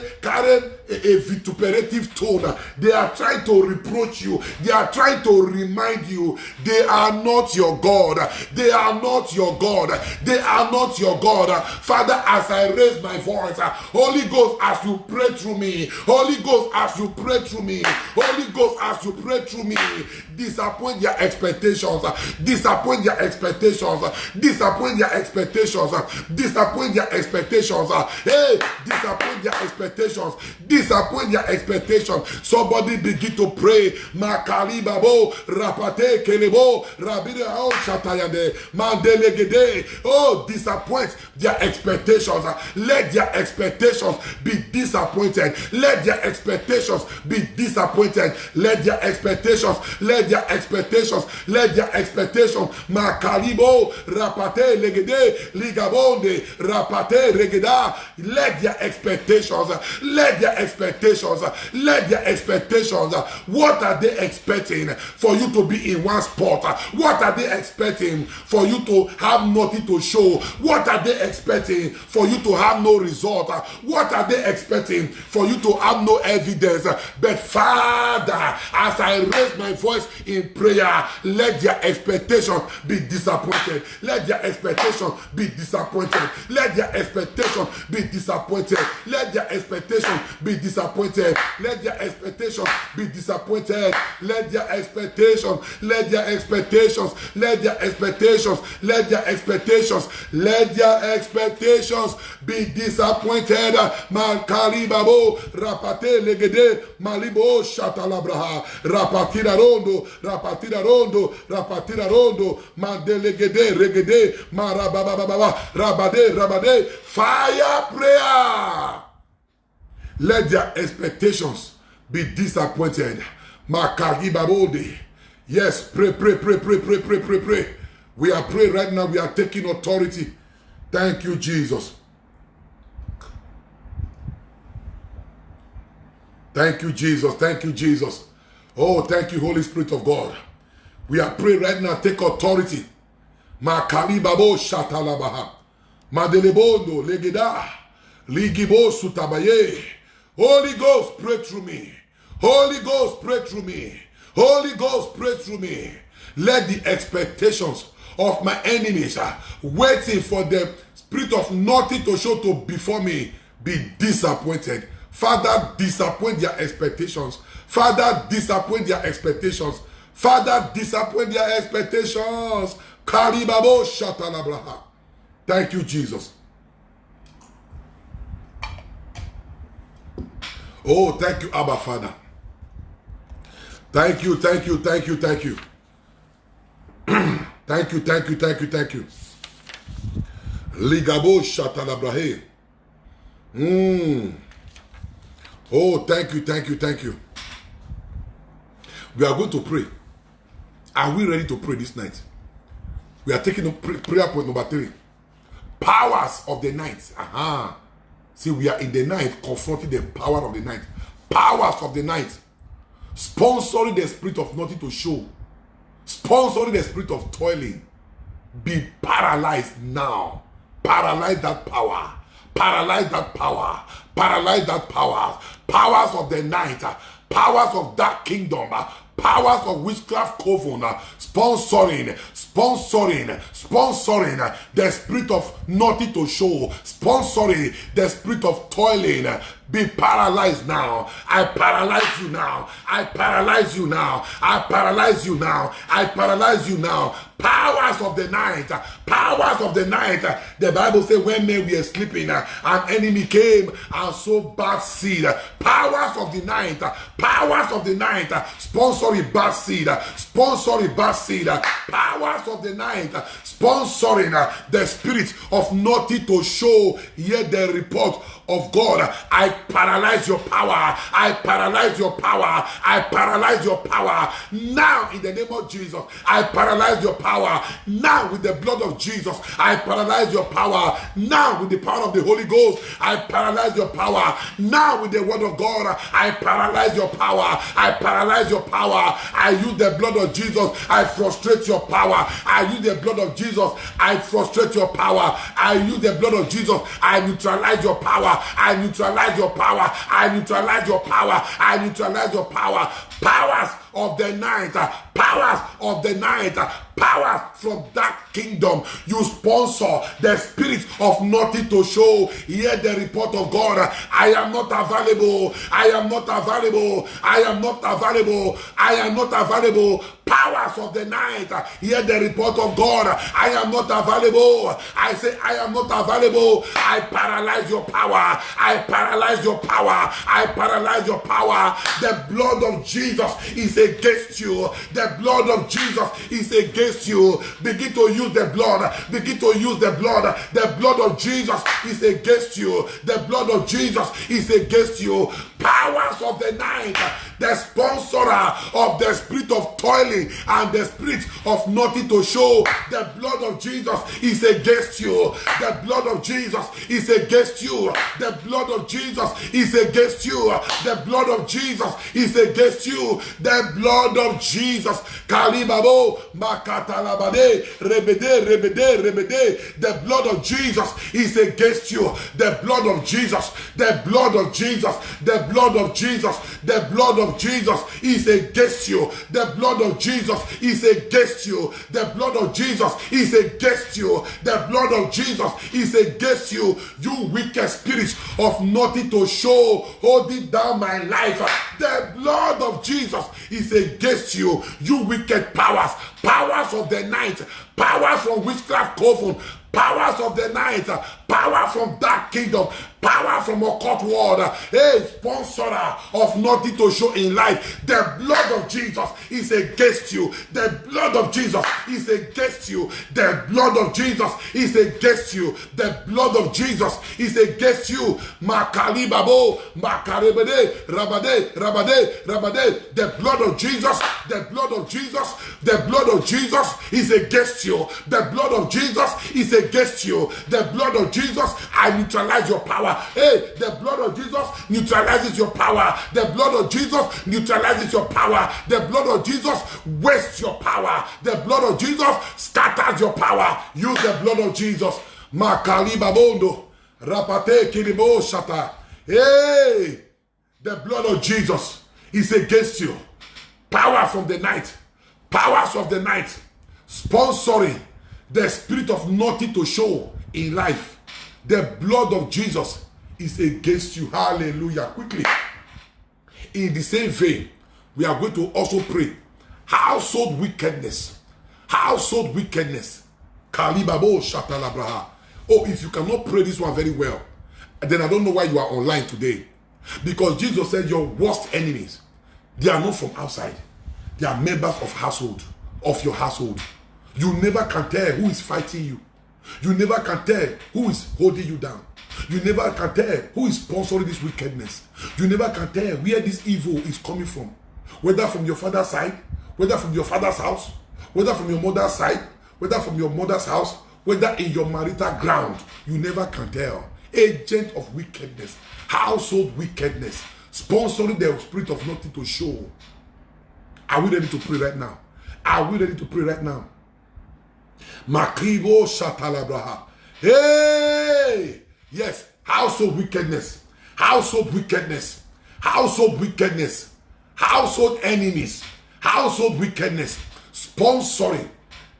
a vituperative tone. They are trying to reproach you. They are trying to remind you they are not your God. They are not your God. They are not your God. Father, as I raise my voice, Holy Ghost, as you pray through me, Holy Ghost, as you pray through me, Holy Ghost, as you pray through me, disappoint their expectations, disappoint their expectations, disappoint their expectations, disappoint their expectations, hey, disappoint their expectations, disappoint their expectations. Somebody begin to pray. Makalibabo, rapate, kelebo, rabira, shatayande, mandelegede. Oh, disappoint their expectations. Let their expectations be disappointed. Let their expectations be disappointed. Let their expectations, let their expectations, let their expectations. Makalibo, rapate, legede, ligabonde, rapate, regeda. Let their expectations, let their expectations, let their expectations. What are they expecting? For you to be in one spot? What are they expecting? For you to have nothing to show? What are they expecting? For you to have no result? What are they expecting? For you to have no evidence? But Father, as I raise my voice in prayer, let their expectations be disappointed. Let their expectations be disappointed. Let their expectations be disappointed. Let their expectations be disappointed. Let their expectations be disappointed. Let their expectations, let their expectations, let their expectations, let their expectations, let their expectations be disappointed. Makalibabo, rapate legede, malibo shatalabraha, rapatira rondo, rapatira rondo, rapatira rondo, mandelegede, regede, marabababa, rabade, fire prayer. Let their expectations be disappointed. Makagibabode. Yes, pray. We are praying right now. We are taking authority. Thank you, Jesus. Thank you, Jesus. Thank you, Jesus. Oh, thank you, Holy Spirit of God. We are praying right now. Take authority. Makalibabo shatalabaha. Madelebondo legeda. Ligibo sutabaye. Holy Ghost, pray through me. Holy Ghost, pray through me. Holy Ghost, pray through me. Let the expectations of my enemies waiting for the spirit of nothing to show to before me be disappointed. Father, disappoint their expectations. Father, disappoint their expectations. Father, disappoint their expectations. Karibabo shatalabraha. Thank you, Jesus. Oh, thank you, Abba Father. Thank you, thank you, thank you, thank you. Thank you, thank you, thank you, thank you. Ligabo Shatalabrahe. Oh, thank you, thank you, thank you. We are going to pray. Are we ready to pray this night? We are taking prayer point number 3. Powers of the night. See, we are in the night confronting the power of the night. Powers of the night. Sponsoring the spirit of nothing to show. Sponsoring the spirit of toiling. Be paralyzed now. Paralyze that power. Paralyze that power. Paralyze that power. Powers of the night. Powers of that kingdom. Powers of witchcraft coven. Sponsoring the spirit of nothing to show. Sponsoring the spirit of toiling. Be paralyzed now. I paralyze you now. I paralyze you now. I paralyze you now. I paralyze you now. Powers of the night. Powers of the night. The Bible says when men were sleeping, an enemy came and sowed bad seed. Powers of the night. Powers of the night. Sponsoring bad seed. Sponsoring bad seed. Powers of the night. Sponsoring the spirit of nothing to show. Yet the report of God. I paralyze your power. I paralyze your power. I paralyze your power. Now in the name of Jesus, I paralyze your power. Now with the blood of Jesus, I paralyze your power. Now with the power of the Holy Ghost, I paralyze your power. Now with the word of God, I paralyze your power. I paralyze your power. I use the blood of Jesus. I frustrate your power. I use the blood of Jesus. I frustrate your power. I use the blood of Jesus. I neutralize your power. I neutralize your power. I neutralize your power. I neutralize your power. Powers of the night. Powers of the night. Powers from that kingdom. You sponsor the spirit of nothing to show. Hear the report of God. I am not available. I am not available. I am not available. I am not available. Powers of the night. Hear the report of God. I am not available. I say I am not available. I paralyze your power. I paralyze your power. I paralyze your power. The blood of Jesus is against you. The blood of Jesus is against you. Begin to use the blood. Begin to use the blood. The blood of Jesus is against you. The blood of Jesus is against you. Powers of the night. The sponsor of the spirit of toiling and the spirit of nothing to show. The blood of Jesus is against you. The blood of Jesus is against you. The blood of Jesus is against you. The blood of Jesus is against you. The blood of Jesus. Kalibabo makatalabade rebede rebede rebede. The blood of Jesus is against you. The blood of Jesus. The blood of Jesus. The blood of Jesus. The blood of Jesus is against you. The blood of Jesus is against you. The blood of Jesus is against you. The blood of Jesus is against you. You wicked spirits of nothing to show, holding down my life. The blood of Jesus is against you. You wicked powers. Powers of the night. Powers from witchcraft coven. Powers of the night. Power from dark kingdom. Power from occult world. A sponsor of nothing to show in life. The blood of Jesus is against you. The blood of Jesus is against you. The blood of Jesus is against you. The blood of Jesus is against you. Makali babo, makarebede, rabade, rabade, rabade. The blood of Jesus, the blood of Jesus, the blood of Jesus is against you. The blood of Jesus is against you. The blood of Jesus, I neutralize your power. Hey, the blood of Jesus neutralizes your power. The blood of Jesus neutralizes your power. The blood of Jesus wastes your power. The blood of Jesus scatters your power. Use the blood of Jesus. Makali babondo, rapate kiribo shata. Hey, the blood of Jesus is against you. Power from the night. Powers of the night. Sponsoring the spirit of nothing to show in life. The blood of Jesus is against you. Hallelujah. Quickly. In the same vein, we are going to also pray. Household wickedness. Household wickedness. Kalibabo Shatalabraha. Oh, if you cannot pray this one very well, then I don't know why you are online today. Because Jesus said your worst enemies, they are not from outside. They are members of household, of your household. You never can tell who is fighting you. You never can tell who is holding you down. You never can tell who is sponsoring this wickedness. You never can tell where this evil is coming from. Whether from your father's side, whether from your father's house, whether from your mother's side, whether from your mother's house, whether in your marital ground. You never can tell. Agent of wickedness, household wickedness, sponsoring the spirit of nothing to show. Are we ready to pray right now? Are we ready to pray right now? Makibo Shatalabraha. Hey! Yes, household wickedness, household wickedness, household wickedness, household enemies, household wickedness, sponsoring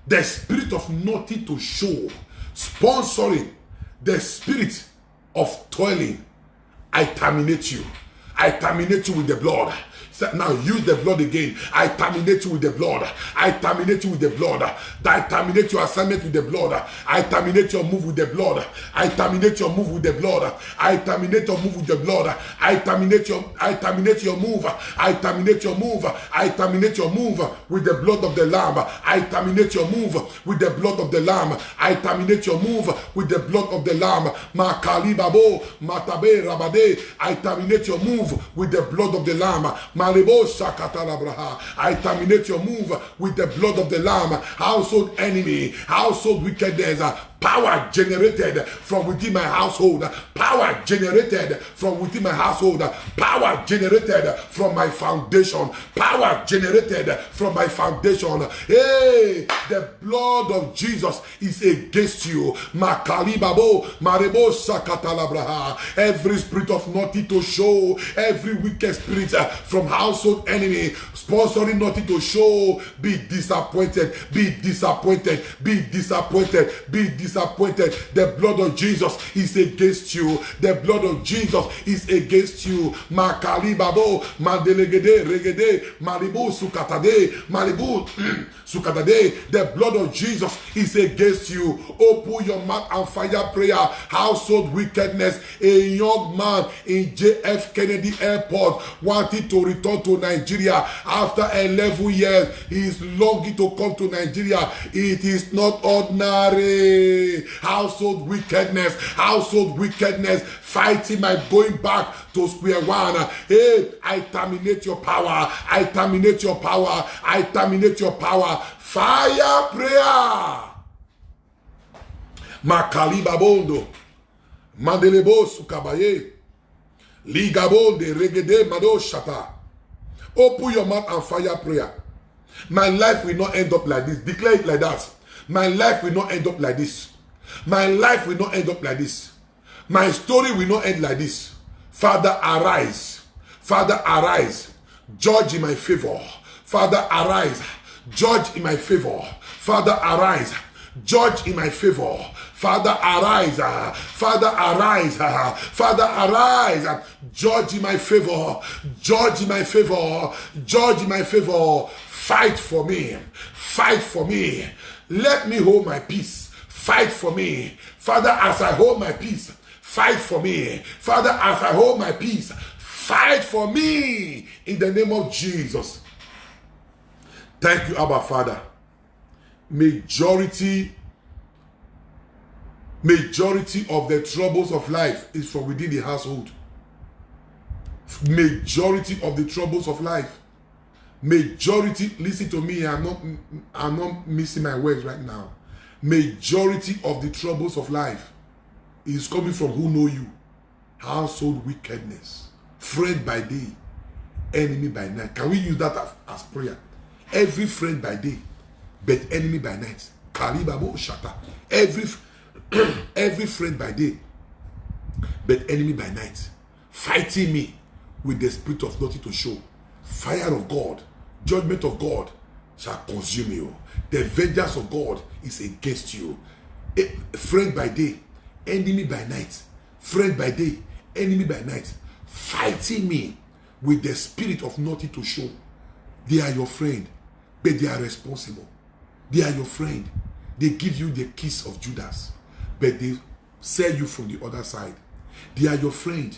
the spirit of nothing to show, sponsoring the spirit of toiling. I terminate you. I terminate you with the blood. Now use the blood again. I terminate you with the blood. I terminate you with the blood. I terminate your assignment with the blood. I terminate your move with the blood. I terminate your move with the blood. I terminate your move with the blood. I terminate your move. I terminate your move. I terminate your move with the blood of the Lamb. I terminate your move with the blood of the Lamb. I terminate your move with the blood of the Lamb. Makali babo, matabe rabade. I terminate your move with the blood of the Lamb. I terminate your move with the blood of the Lamb. Household enemy, household wickedness, power generated from within my household, power generated from within my household, power generated from my foundation, power generated from my foundation. Hey, the blood of Jesus is against you. Makalibabo, marebo sakatalabraha. Every spirit of nothing to show, every wicked spirit from household enemy sponsoring nothing to show, be disappointed, be disappointed, be disappointed, be disappointed. The blood of Jesus is against you. The blood of Jesus is against you. Makali babo, mandelegede, regede, malibu sukatade, malibu sukatade. The blood of Jesus is against you. Open your mouth and fire prayer. Household wickedness. A young man in JF Kennedy Airport wanted to return to Nigeria after 11 years. He is longing to come to Nigeria. It is not ordinary. Household wickedness, fighting my going back to square one. Hey, I terminate your power. I terminate your power. I terminate your power. Fire prayer. Makaliba bondo, mandelebo sukabaye, ligabonde regede mado shata. Open your mouth and fire prayer. My life will not end up like this. Declare it like that. My life will not end up like this. My life will not end up like this. My story will not end like this. Father, arise. Father, arise. Judge in my favor. Father, arise. Judge in my favor. Father, arise. Judge in my favor. Father, arise. Father, arise. Father, arise. Judge in my favor. Judge in my favor. Judge in my favor. Fight for me. Fight for me. Let me hold my peace. Fight for me. Father, as I hold my peace, fight for me. Father, as I hold my peace, fight for me. In the name of Jesus. Thank you, Abba Father. Majority of the troubles of life is from within the household. Majority of the troubles of life. Majority, listen to me, I'm not missing my words right now. Majority of the troubles of life is coming from who know you. Household wickedness. Friend by day, enemy by night. Can we use that as prayer? Every friend by day, but enemy by night. Kalibabo shata. Every friend by day, but enemy by night. Fighting me with the spirit of nothing to show. Fire of God, judgment of God shall consume you. The vengeance of God is against you. Friend by day, enemy by night. Friend by day, enemy by night. Fighting me with the spirit of nothing to show. They are your friend, but they are responsible. They are your friend. They give you the kiss of Judas, but they sell you from the other side. They are your friend.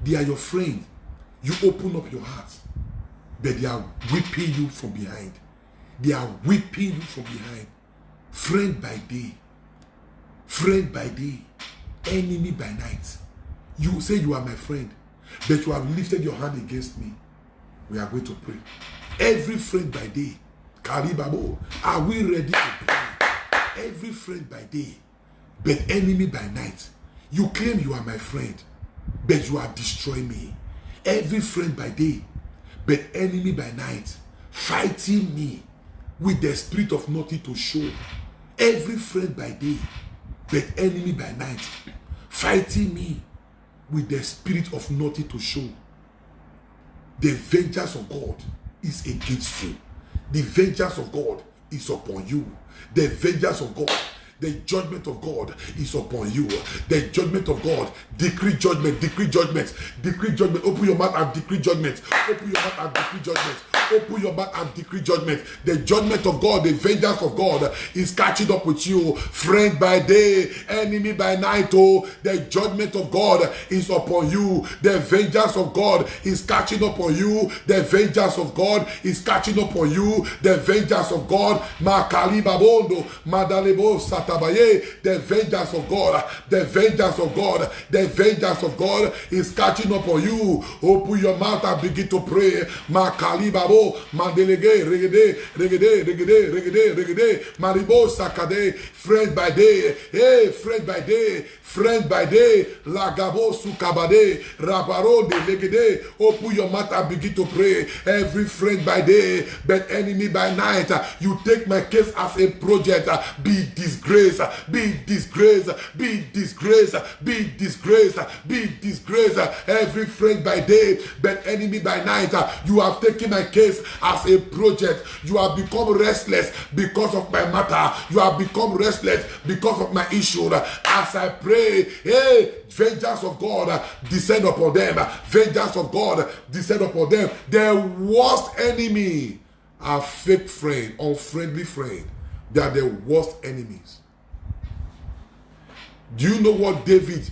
They are your friend. You open up your heart, but they are whipping you from behind. They are whipping you from behind. Friend by day, enemy by night. You say you are my friend, but you have lifted your hand against me. We are going to pray. Every friend by day, Karibabo, are we ready to pray? Every friend by day, but enemy by night. You claim you are my friend, but you are destroying me. Every friend by day, but enemy by night, fighting me with the spirit of nothing to show. Every friend by day, but enemy by night, fighting me with the spirit of nothing to show. The vengeance of God is against you. The vengeance of God is upon you. The vengeance of God, the judgment of God is upon you. The judgment of God, decree judgment, decree judgment, decree judgment. Open your mouth and decree judgment. Open your mouth and decree judgment. Open your mouth and decree judgment. The judgment of God, the vengeance of God is catching up with you. Friend by day, enemy by night. Oh, the judgment of God is upon you. The vengeance of God is catching up on you. The vengeance of God is catching up on you. The vengeance of God, Makali Babondo, Madalebo Satabaye. The vengeance of God, the vengeance of God, the vengeance of God is catching up on you. Open your mouth and begin to pray. Makali Babo. Mandelege, regede, Maribo Sakade, friend by day, hey, friend by day, Lagabo Sukabade, Rabaro de Legede. Open your mouth and begin to pray. Every friend by day, but enemy by night. You take my case as a project. Be disgraced, be disgraced, be disgraced, be disgraced, be disgraced. Every friend by day, but enemy by night. You have taken my case as a project. You have become restless because of my matter. You have become restless because of my issue. As I pray, hey, vengeance of God descend upon them. Vengeance of God descend upon them. Their worst enemy are fake friend, unfriendly friend. They are the worst enemies. Do you know what David,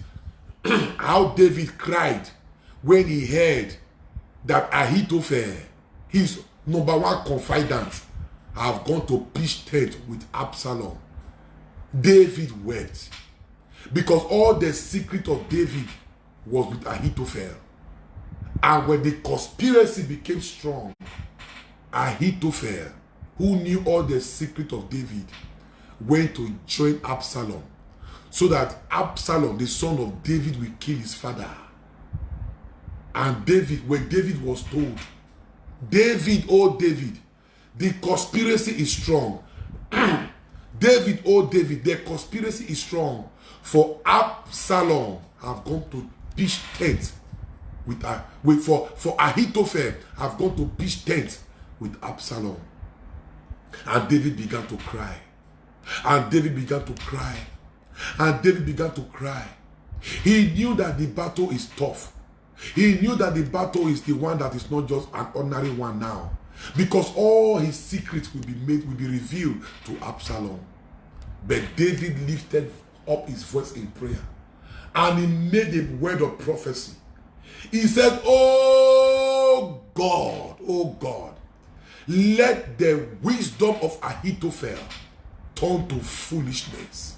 how David cried when he heard that Ahithophel, his number one confidant, have gone to pitch tent with Absalom? David wept because all the secret of David was with Ahithophel. And when the conspiracy became strong, Ahithophel, who knew all the secret of David, went to join Absalom so that Absalom, the son of David, will kill his father. And David, when David was told, David, oh David, the conspiracy is strong. David, oh David, the conspiracy is strong. For Absalom have gone to pitch tent for Ahithophel have gone to pitch tent with Absalom. And David began to cry. And David began to cry. And David began to cry. He knew that the battle is tough. He knew that the battle is the one that is not just an ordinary one now. Because all his secrets will be revealed to Absalom. But David lifted up his voice in prayer. And he made a word of prophecy. He said, oh God, let the wisdom of Ahithophel turn to foolishness.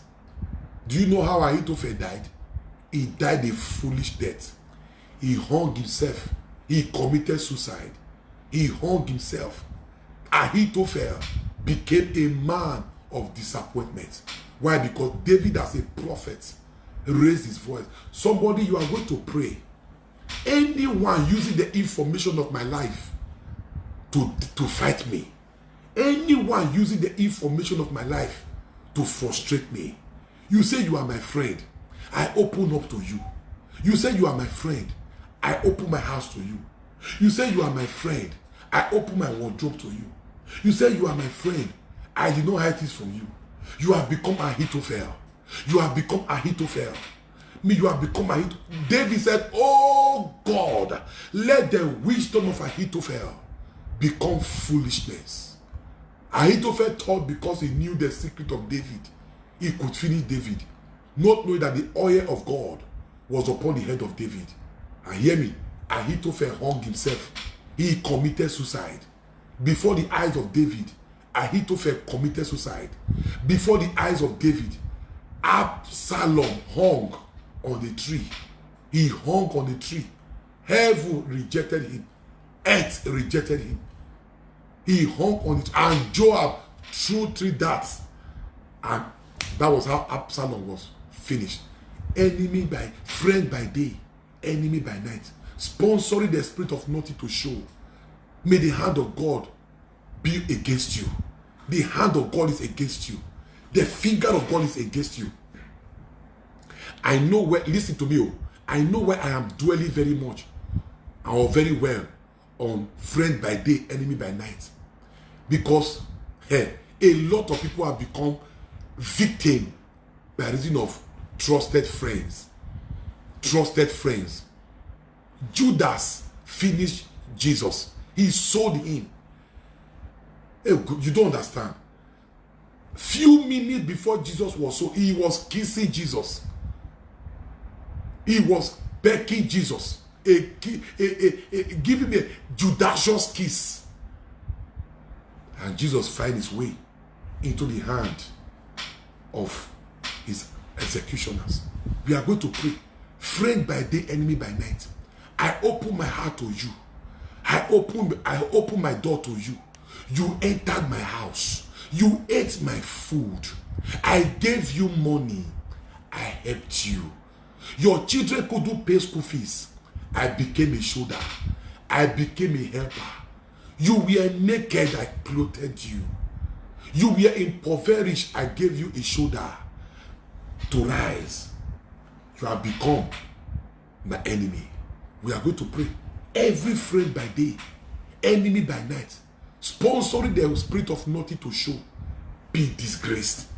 Do you know how Ahithophel died? He died a foolish death. He hung himself. He committed suicide. He hung himself. Ahithophel became a man of disappointment. Why? Because David, as a prophet, raised his voice. Somebody, you are going to pray. Anyone using the information of my life to fight me, anyone using the information of my life to frustrate me, you say you are my friend, I open up to you. You say you are my friend, I open my house to you. You say you are my friend, I open my wardrobe to you. You say you are my friend, I did not hide this from you. You have become Ahithophel. You have become Ahithophel. Me, you have become Ahithophel. David said, oh God, let the wisdom of Ahithophel become foolishness. Ahithophel thought because he knew the secret of David, he could finish David, not knowing that the oil of God was upon the head of David. And hear me, Ahithophel hung himself. He committed suicide. Before the eyes of David, Ahithophel committed suicide. Before the eyes of David, Absalom hung on the tree. He hung on the tree. Heaven rejected him. Earth rejected him. He hung on it. And Joab threw 3 darts. And that was how Absalom was finished. Enemy by friend by day, enemy by night. Sponsoring the spirit of nothing to show. May the hand of God be against you. The hand of God is against you. The finger of God is against you. I know where, listen to me, I know where I am dwelling very much or very well on friend by day, enemy by night. Because a lot of people have become victim by reason of trusted friends. Trusted friends. Judas finished Jesus. He sold him. You don't understand. Few minutes before Jesus was sold, he was kissing Jesus. He was begging Jesus. Give him a Judas kiss. And Jesus find his way into the hand of his executioners. We are going to pray. Friend by day, enemy by night. I open my heart to you. I open my door to you. You entered my house. You ate my food. I gave you money. I helped you. Your children couldn't pay school fees. I became a shoulder. I became a helper. You were naked. I clothed you. You were impoverished. I gave you a shoulder to rise. You have become my enemy. We are going to pray. Every friend by day, enemy by night, sponsoring the spirit of nothing to show, be disgraced.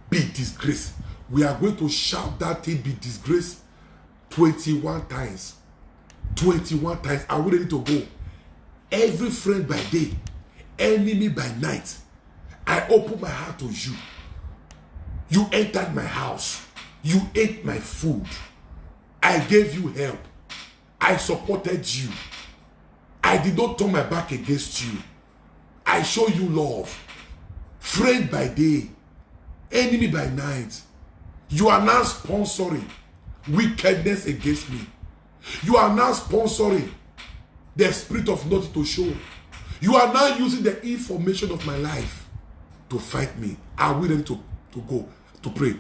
Be disgraced. We are going to shout that thing, be disgraced, 21 times. 21 times. Are we ready to go? Every friend by day, enemy by night, I open my heart to you. You entered my house. You ate my food. I gave you help. I supported you. I did not turn my back against you. I show you love. Friend by day, enemy by night. You are now sponsoring wickedness against me. You are now sponsoring the spirit of nothing to show. You are now using the information of my life to fight me. Are we ready to go to pray?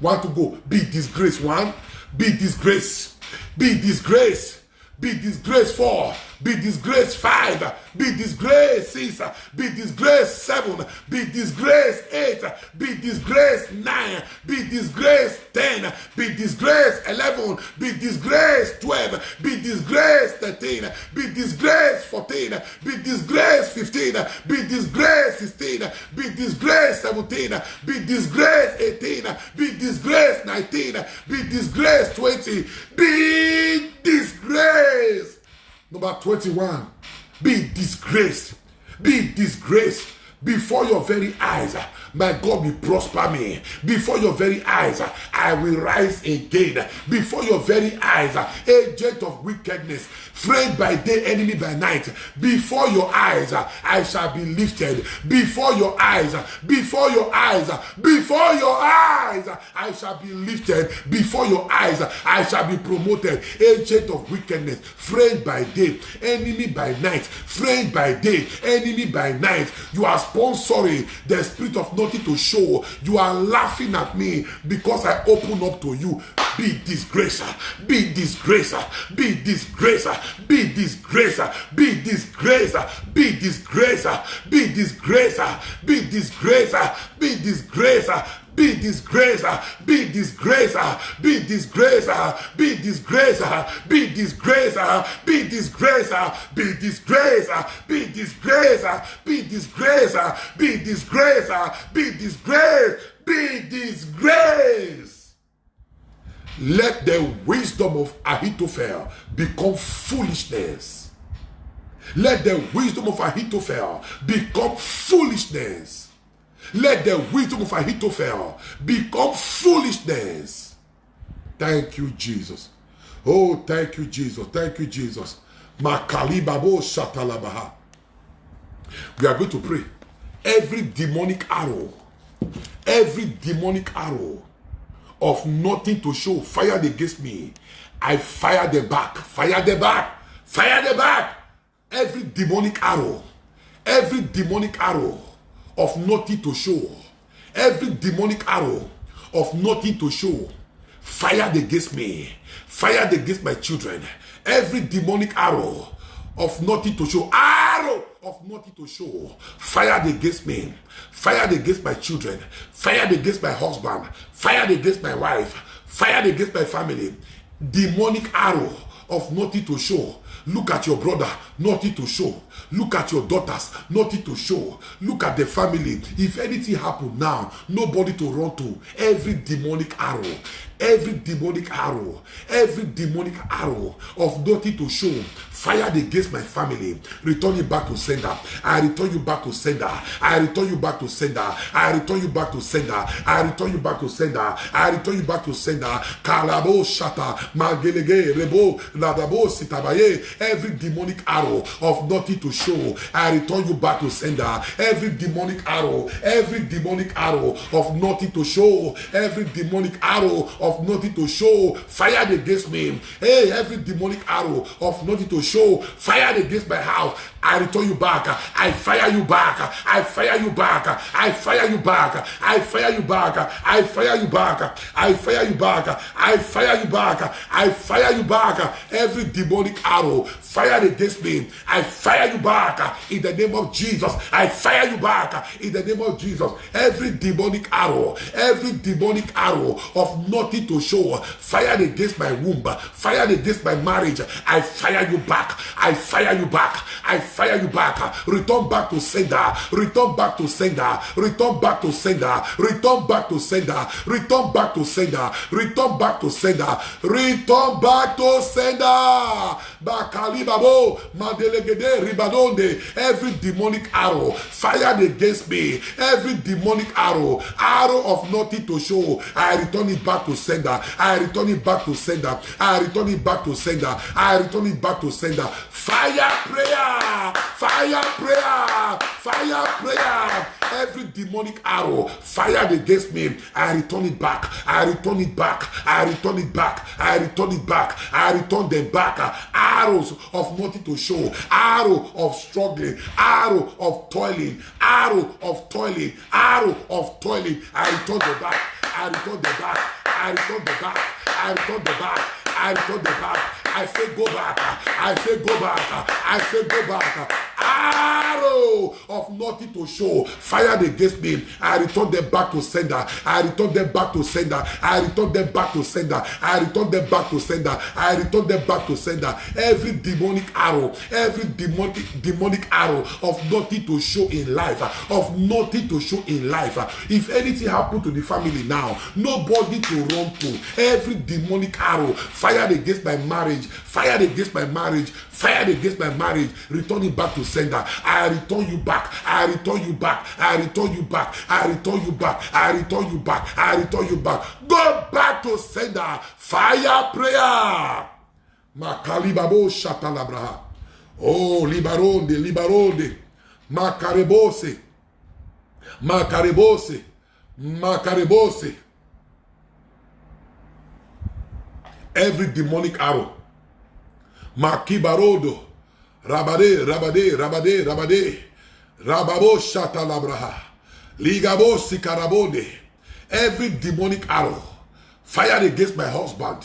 Want to go? Be disgraced. 1. Be disgraced. Be disgraced. Be disgraced. 4. Be disgraced. 5. Be disgraced. 6. Be disgraced. 7. Be disgraced. 8. Be disgraced. 9. Be disgraced. 10. Be disgraced. 11. Be disgraced. 12. Be disgraced. 13. Be disgraced. 14. Be disgraced. 15. Be disgraced. 16. Be disgraced. 17. Be disgraced. 18. Be disgraced. 19. Be disgraced. 20. Be disgraced. Number 21. Be disgraced. Be disgraced before your very eyes. My God will prosper me. Before your very eyes, I will rise again. Before your very eyes, agent of wickedness, friend by day, enemy by night. Before your eyes, I shall be lifted. Before your eyes, before your eyes, before your eyes, I shall be lifted. Before your eyes, I shall be promoted. Agent of wickedness, friend by day, enemy by night. Friend by day, enemy by night. You are sponsoring the spirit of nothing to show. You are laughing at me because I open up to you. Be disgraced. Be disgraced. Be disgraced. Be disgraced. Be disgraced. Be disgraced. Be disgraced. Be disgraced. Be disgraced. Be disgraced, be disgraced, be disgraced, be disgraced, be disgraced, be disgraced, be disgraced, be disgraced, be disgraced, be disgraced, be disgraced, be disgraced. Let the wisdom of Ahithophel become foolishness. Let the wisdom of Ahithophel become foolishness. Let the wisdom of Ahithophel become foolishness. Thank you, Jesus. Oh, thank you, Jesus. Thank you, Jesus. Makalibabo Shatalabaha. We are going to pray. Every demonic arrow of nothing to show fired against me, I fire them back. Fire them back. Fire them back. Every demonic arrow of nothing to show, every demonic arrow of nothing to show, fired against me, fired against my children. Every demonic arrow of nothing to show, fired against me, fired against my children, fired against my husband, fired against my wife, fired against my family. Demonic arrow of nothing to show. Look at your brother, nothing to show. Look at your daughters, nothing to show. Look at the family. If anything happen now, nobody to run to. Every demonic arrow of nothing to show, fired against my family, return it back to sender. I return you back to sender. I return you back to sender. I return you back to sender. I return you back to sender. I return you back to sender. Kalabo shata magelege rebo ladabo sitabaye. Every demonic arrow of nothing to show, I return you back to sender. Every demonic arrow of nothing to show, every demonic arrow of nothing to show, fired against me. Hey, every demonic arrow of nothing to show, fired against my house, I return you back. I fire you back. I fire you back. I fire you back. I fire you back. I fire you back. I fire you back. I fire you back. I fire you back. Every demonic arrow fired against me, I fire you back in the name of Jesus. I fire you back in the name of Jesus. Every demonic arrow of nothing to show, fired against my womb, fired against my marriage, I fire you back. I fire you back. I fire you back. Return back to sender. Return back to sender. Return back to sender. Return back to sender. Return back to sender. Return back to sender. Return back to sender. Bakali babo madelegede ribadonde. Every demonic arrow fired against me, every demonic arrow of nothing to show, I return it back to sender. I return it back to sender. I return it back to sender. I return it back to sender. Fire prayer. Fire prayer. Fire prayer. Every demonic arrow fired against me, I return it back. I return it back. I return it back. I return it back. I return them back. Arrows of nothing to show, arrow of struggling, arrow of toiling, arrow of toiling, arrow of toiling. I return the back. I return the back. I return the back. I return the back. I return the back. I say go back. I say go back. I say go back. Arrow of nothing to show fired against me, I return them back to sender. I return them back to sender. I return them back to sender. I return them back to sender. I return them back to sender. Every demonic arrow of nothing to show in life, of nothing to show in life. If anything happened to the family now, nobody to run to. Every demonic arrow fired against my marriage, fired against my marriage, fired against my marriage, return it back to sender. I return you back. I return you back. I return you back. I return you back. I return you back. I return you back. Go back to sender. Fire prayer. Makalibabo Shatalabraha. Oh, libaronde, libaronde. Makarebose. Makarebose. Makarebose. Every demonic arrow. Makibarodo. Rabade, rabade, rabade, rabade. Rababo Shatalabraha. Ligabo Sikarabode. Every demonic arrow fired against my husband,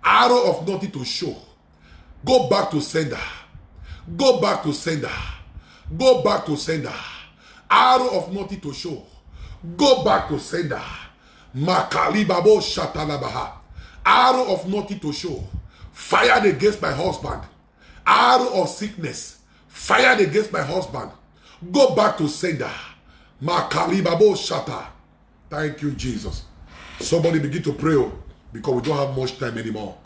arrow of nothing to show, go back to sender. Go back to sender. Go back to sender. Arrow of nothing to show, go back to sender. Makalibabo Shatalabaha. Arrow of nothing to show, fired against my husband. Arrow of sickness, fired against my husband. Go back to sender. Makalibabo Shata. Thank you, Jesus. Somebody begin to pray because we don't have much time anymore.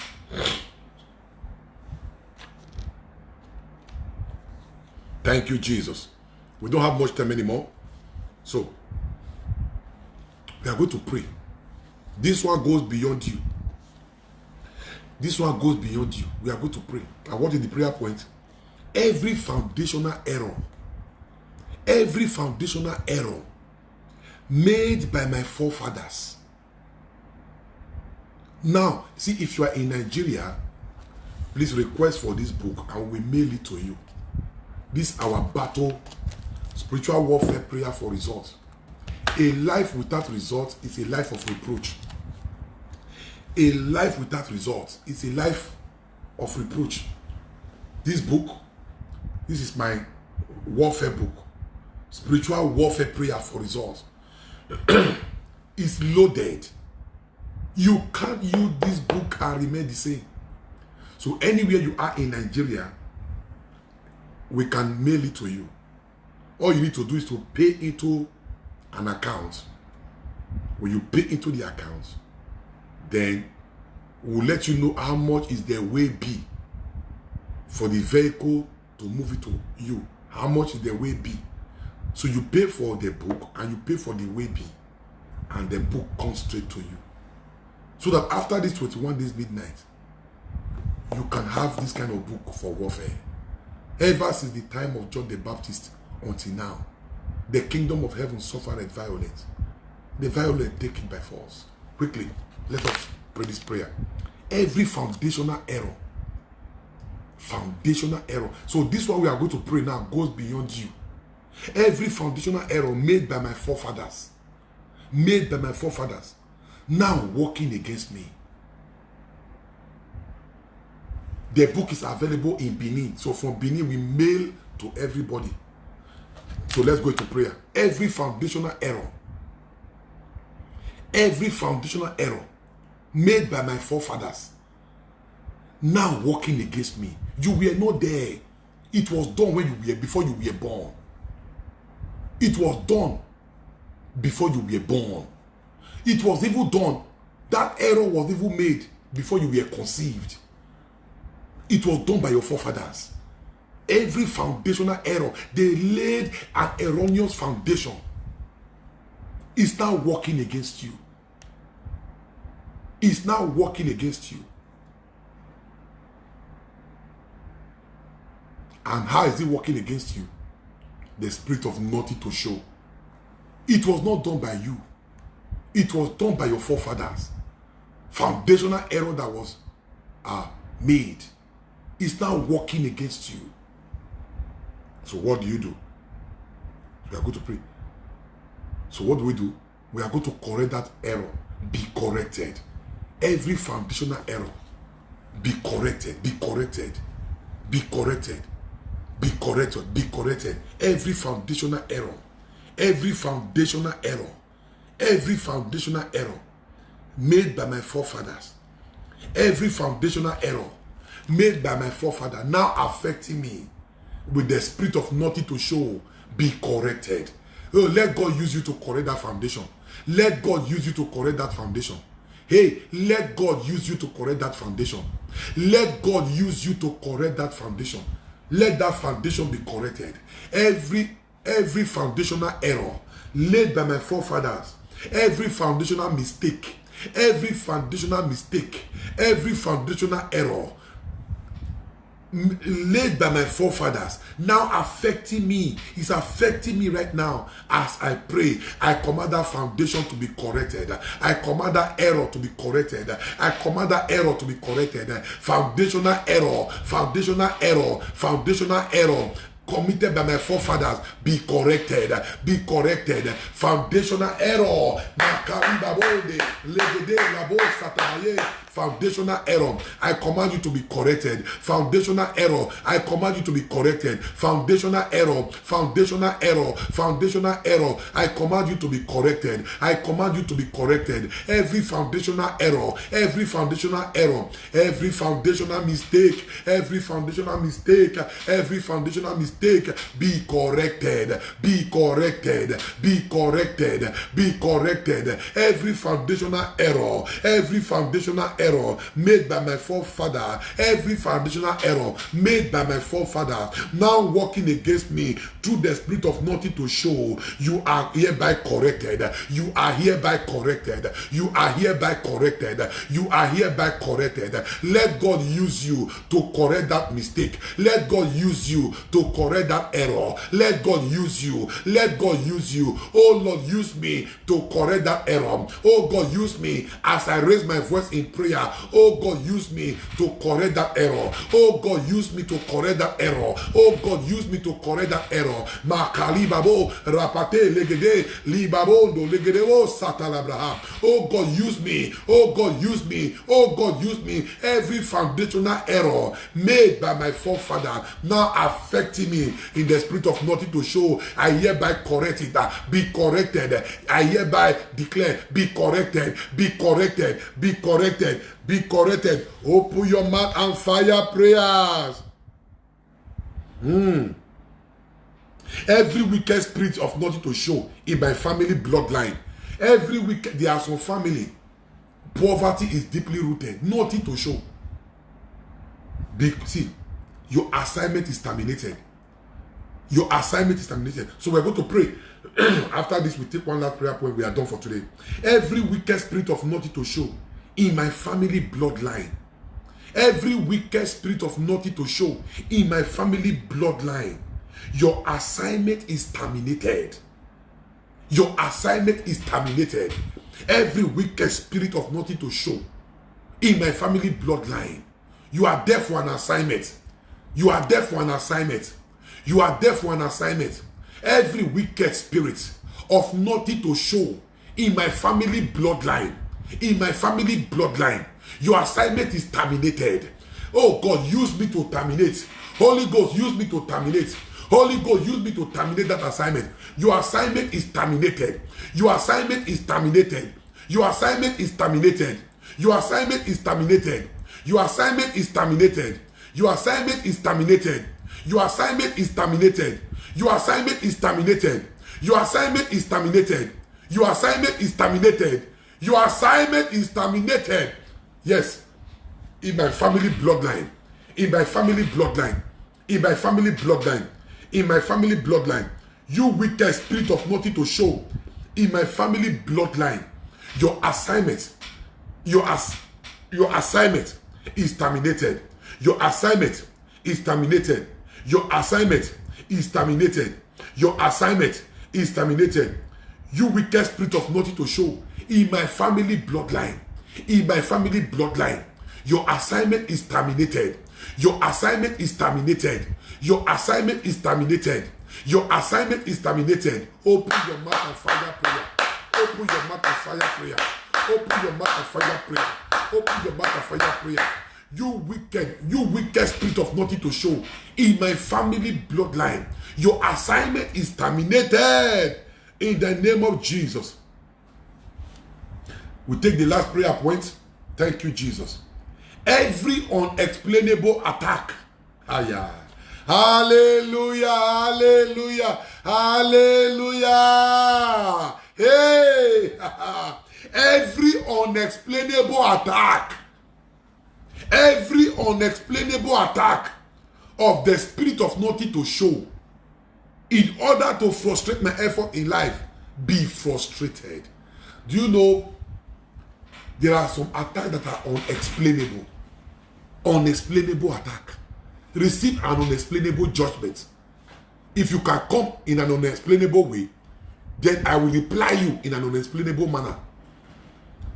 Thank you, Jesus. We don't have much time anymore. So, we are going to pray. This one goes beyond you. This one goes beyond you. We are going to pray. And what is the prayer point? Every foundational error made by my forefathers. Now, see, if you are in Nigeria, please request for this book and we mail it to you. This is our battle, spiritual warfare prayer for results. A life without results is a life of reproach. A life without results is a life of reproach. This book, this is my warfare book, spiritual warfare prayer for results. It's loaded. You can't use this book and remain the same. So anywhere you are in Nigeria, we can mail it to you. All you need to do is to pay into an account. When you pay into the account, then we'll let you know how much is the way B for the vehicle to move it to you. How much is the way B? So you pay for the book and you pay for the way B, and the book comes straight to you. So that after this 21 days midnight, you can have this kind of book for warfare. Ever since the time of John the Baptist until now, the kingdom of heaven suffered violence. The violent take it by force. Quickly, let us pray this prayer. Every foundational error. So this one we are going to pray now goes beyond you. Every foundational error made by my forefathers, now working against me. The book is available in Benin. So from Benin, we mail to everybody. So let's go into prayer. Every foundational error made by my forefathers, now working against me. You were not there. It was done when you were, before you were born. It was done before you were born. It was even done. That error was even made before you were conceived. It was done by your forefathers. Every foundational error, they laid an erroneous foundation, is now working against you. Is now working against you. And how is it working against you? The spirit of nothing to show. It was not done by you. It was done by your forefathers. Foundational error that was made is now working against you. So what do? We are going to pray. So what do? We are going to correct that error. Be corrected. Every foundational error, be corrected. Be corrected. Be corrected. Be corrected. Be corrected. Every foundational error. Every foundational error. Every foundational error made by my forefathers. Every foundational error made by my forefather now affecting me with the spirit of nothing to show, be corrected. Oh, let God use you to correct that foundation. Let God use you to correct that foundation. Hey, let God use you to correct that foundation. Let God use you to correct that foundation. Let that foundation be corrected. Every foundational error laid by my forefathers, every foundational mistake, every foundational error laid by my forefathers now affecting me, is affecting me right now. As I pray, I command that foundation to be corrected. I command that error to be corrected. I command that error to be corrected. Foundational error committed by my forefathers, be corrected. Be corrected. Foundational error. Foundational error, I command you to be corrected. Foundational error, I command you to be corrected. Foundational error, I command you to be corrected. I command you to be corrected. Every foundational error, every foundational mistake, be corrected. Be corrected. Be corrected. Be corrected. Every foundational error, error made by my forefather, every foundational error made by my forefather, now working against me through the spirit of nothing to show, you are hereby corrected. You are hereby corrected. You are hereby corrected. You are hereby corrected. Let God use you to correct that mistake. Let God use you to correct that error. Let God use you. Let God use you. Oh Lord, use me to correct that error. Oh God, use me as I raise my voice in prayer. Oh God, use me to correct that error. Oh God, use me to correct that error. Oh God, use me to correct that error. Makali babo rapate legede libabo do legedeo satalabraha. Oh God, use me. Oh God, use me. Oh God, use me. Every foundational error made by my forefather now affecting me in the spirit of nothing to show, I hereby correct it. Be corrected. I hereby declare, be corrected. Be corrected. Be corrected. Be corrected. Open your mouth and fire prayers. Every wicked spirit of nothing to show in my family bloodline. Every wicked, there are some family, poverty is deeply rooted, nothing to show. See, your assignment is terminated. Your assignment is terminated. So we're going to pray. After this, we take one last prayer point. We are done for today. Every wicked spirit of nothing to show in my family bloodline. Every wicked spirit of nothing to show in my family bloodline. Your assignment is terminated. Your assignment is terminated. Every wicked spirit of nothing to show in my family bloodline. You are there for an assignment. You are there for an assignment. You are there for an assignment. Every wicked spirit of nothing to show in my family bloodline. In my family bloodline. Your assignment is terminated. Oh God, use me to terminate. Holy Ghost, use me to terminate. Holy Ghost, use me to terminate that assignment. Your assignment is terminated. Your assignment is terminated. Your assignment is terminated. Your assignment is terminated. Your assignment is terminated. Your assignment is terminated. Your assignment is terminated. Your assignment is terminated. Your assignment is terminated. Your assignment is terminated. Your assignment is terminated. Yes. In my family bloodline. In my family bloodline. In my family bloodline. In my family bloodline. You wicked spirit of nothing to show. In my family bloodline. Your assignment. Your assignment is terminated. Your assignment is terminated. Your assignment is terminated. Your assignment is terminated. You wicked spirit of nothing to show in my family bloodline. In my family bloodline. Your assignment is terminated. Your assignment is terminated. Your assignment is terminated. Your assignment is terminated. Open your mouth and fire prayer. Open your mouth and fire prayer. Open your mouth and fire prayer. Open your mouth and fire prayer. You wicked spirit of nothing to show in my family bloodline. Your assignment is terminated in the name of Jesus. We take the last prayer point. Thank you, Jesus. Every unexplainable attack. Hallelujah, hallelujah, hallelujah. Hey, every unexplainable attack. Every unexplainable attack of the spirit of nothing to show in order to frustrate my effort in life, be frustrated. Do you know there are some attacks that are unexplainable? Unexplainable attack. Receive an unexplainable judgment. If you can come in an unexplainable way, then I will reply you in an unexplainable manner.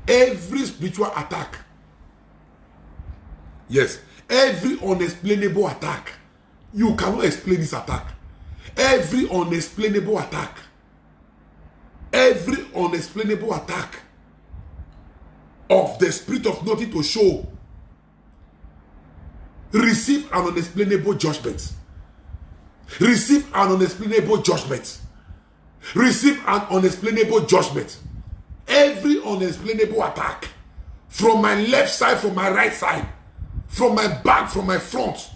Every spiritual attack. Yes, every unexplainable attack. You cannot explain this attack. Every unexplainable attack. Every unexplainable attack of the spirit of nothing to show. Receive an unexplainable judgment. Receive an unexplainable judgment. Receive an unexplainable judgment. Every unexplainable attack from my left side, from my right side, from my back, from my front,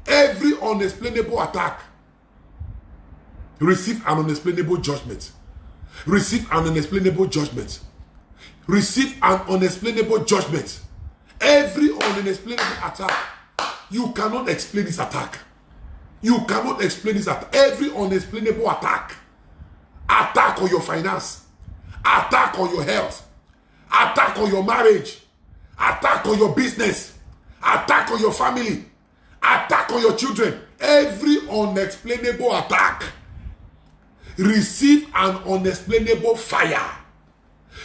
every unexplainable attack, receive an unexplainable judgment. Receive an unexplainable judgment. Receive an unexplainable judgment. Every unexplainable attack, you cannot explain this attack. You cannot explain this attack. Every unexplainable attack, attack on your finance, attack on your health, attack on your marriage, attack on your business, attack on your family, attack on your children. Every unexplainable attack, receive an unexplainable fire.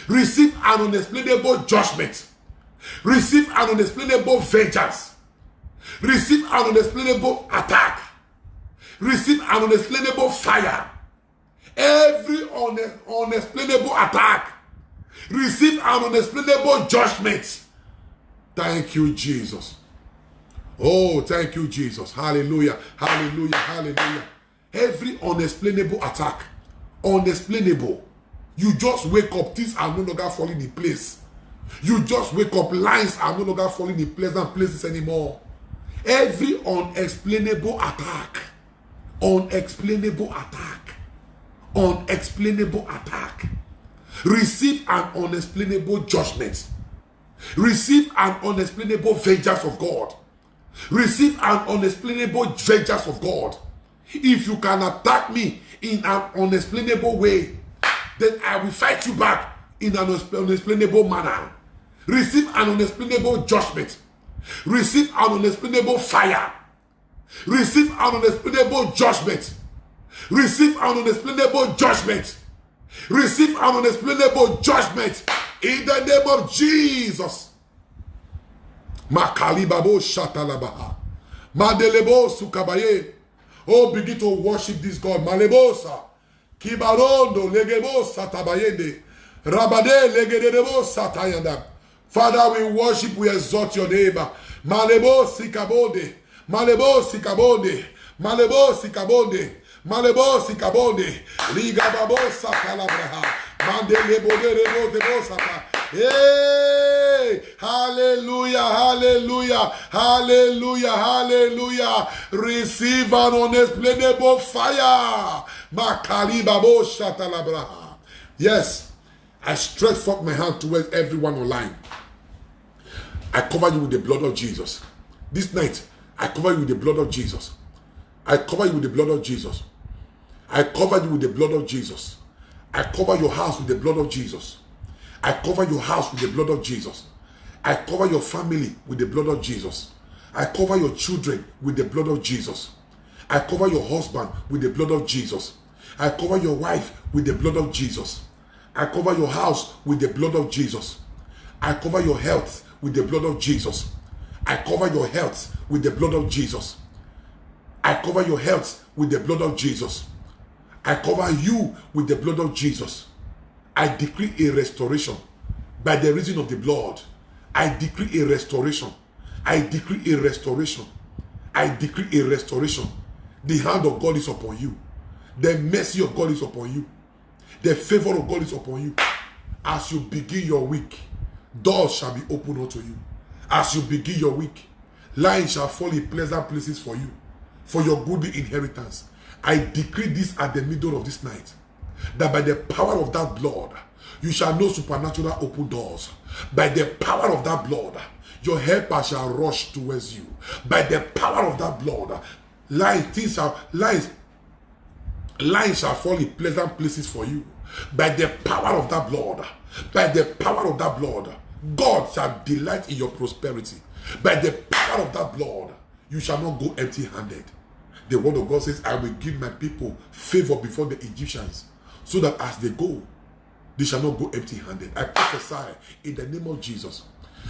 Receive an unexplainable judgment. Receive an unexplainable vengeance. Receive an unexplainable attack. Receive an unexplainable fire. Every unexplainable attack, receive an unexplainable judgment. Thank you, Jesus. Oh, thank you, Jesus. Hallelujah. Hallelujah. Hallelujah. Every unexplainable attack, unexplainable. You just wake up, things are no longer falling in place. You just wake up, lines are no longer falling in pleasant places anymore. Every unexplainable attack, unexplainable attack, unexplainable attack, receive an unexplainable judgment. Receive an unexplainable vengeance of God. Receive an unexplainable vengeance of God. If you can attack me in an unexplainable way, then I will fight you back in an unexplainable manner. Receive an unexplainable judgment. Receive an unexplainable fire. Receive an unexplainable judgment. Receive an unexplainable judgment. Receive an unexplainable judgment in the name of Jesus. Makalibabo shatalabaha. Madelebo sukabaye. Oh, begin to worship this God. Malebosa. Kibarondo legebo satabayende. Rabade legedebo satayanda. Father, we worship, we exalt your name. Malebo sikabode. Malebo sikabode. Malebo sikabode. Malebo sikabode. Ligababo satalabraha. Mandelebo derebo debo sata. Hey! Hallelujah, hallelujah, hallelujah, hallelujah. Receive an unexplainable fire. Makalibabo shatalabraha. Yes, I stretch forth my hand towards everyone online. I cover you with the blood of Jesus. This night, I cover you with the blood of Jesus. I cover you with the blood of Jesus. I cover you with the blood of Jesus. I cover your house with the blood of Jesus. I cover your house with the blood of Jesus. I cover your family with the blood of Jesus. I cover your children with the blood of Jesus. I cover your husband with the blood of Jesus. I cover your wife with the blood of Jesus. I cover your house with the blood of Jesus. I cover your health with the blood of Jesus. I cover your health with the blood of Jesus. I cover your health with the blood of Jesus. I cover you with the blood of Jesus. I decree a restoration by the reason of the blood. I decree a restoration. I decree a restoration. I decree a restoration. The hand of God is upon you. The mercy of God is upon you. The favor of God is upon you. As you begin your week, doors shall be opened unto you. As you begin your week, lines shall fall in pleasant places for you, for your good inheritance. I decree this at the middle of this night, that by the power of that blood, you shall know supernatural open doors. By the power of that blood, your helper shall rush towards you. By the power of that blood, lines shall fall in pleasant places for you. By the power of that blood, by the power of that blood, God shall delight in your prosperity. By the power of that blood, you shall not go empty-handed. The word of God says, I will give my people favor before the Egyptians, so that as they go, they shall not go empty-handed. I prophesy in the name of Jesus,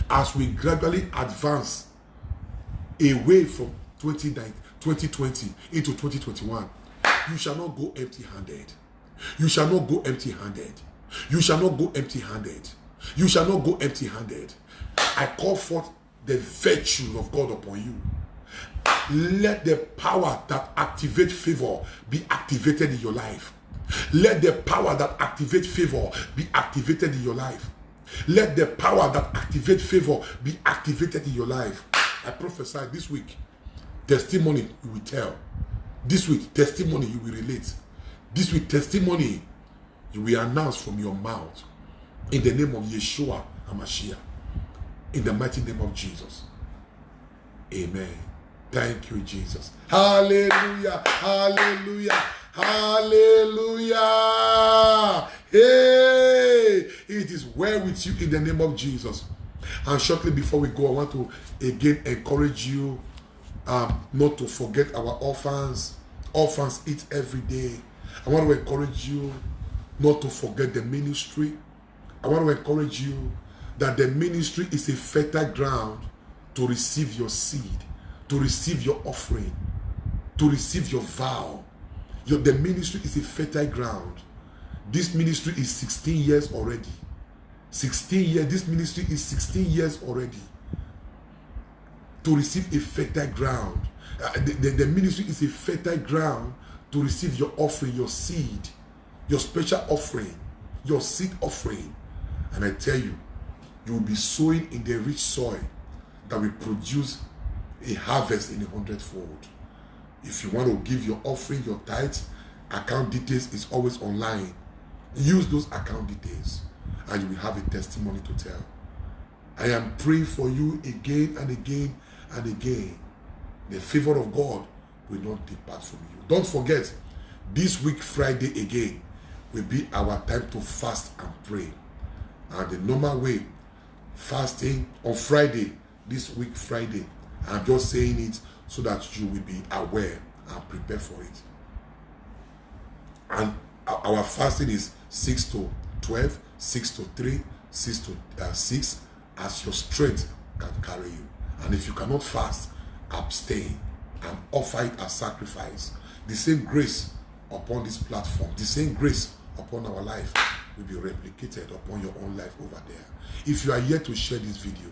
as we gradually advance away from 2020 into 2021, you shall not go empty-handed. You shall not go empty-handed. You shall not go empty-handed. You shall not go empty-handed. I call forth the virtue of God upon you. Let the power that activates favor be activated in your life. Let the power that activates favor be activated in your life. Let the power that activates favor be activated in your life. I prophesy this week, testimony you will tell. This week, testimony you will relate. This week, testimony you will announce from your mouth. In the name of Yeshua HaMashiach. In the mighty name of Jesus. Amen. Thank you, Jesus. Hallelujah. Hallelujah. Hallelujah. Hey, it is well with you in the name of Jesus. And shortly before we go, I want to again encourage you not to forget our orphans. Orphans eat every day. I want to encourage you not to forget the ministry. I want to encourage you that the ministry is a fertile ground to receive your seed, to receive your offering, to receive your vow. The ministry is a fertile ground. This ministry is 16 years already. 16 years. This ministry is 16 years already. To receive a fertile ground. The ministry is a fertile ground to receive your offering, your seed, your special offering, your seed offering. And I tell you, you will be sowing in the rich soil that will produce a harvest in 100-fold. If you want to give your offering, your tithes, account details is always online. Use those account details and you will have a testimony to tell. I am praying for you again and again and again. The favor of God will not depart from you. Don't forget, this week Friday again will be our time to fast and pray. And the normal way, fasting on Friday, this week Friday. I'm just saying it so that you will be aware and prepare for it. And our fasting is 6 to 12, 6 to 3, 6 to 6, as your strength can carry you. And if you cannot fast, abstain and offer it as sacrifice. The same grace upon this platform, the same grace upon our life will be replicated upon your own life over there. If you are yet to share this video,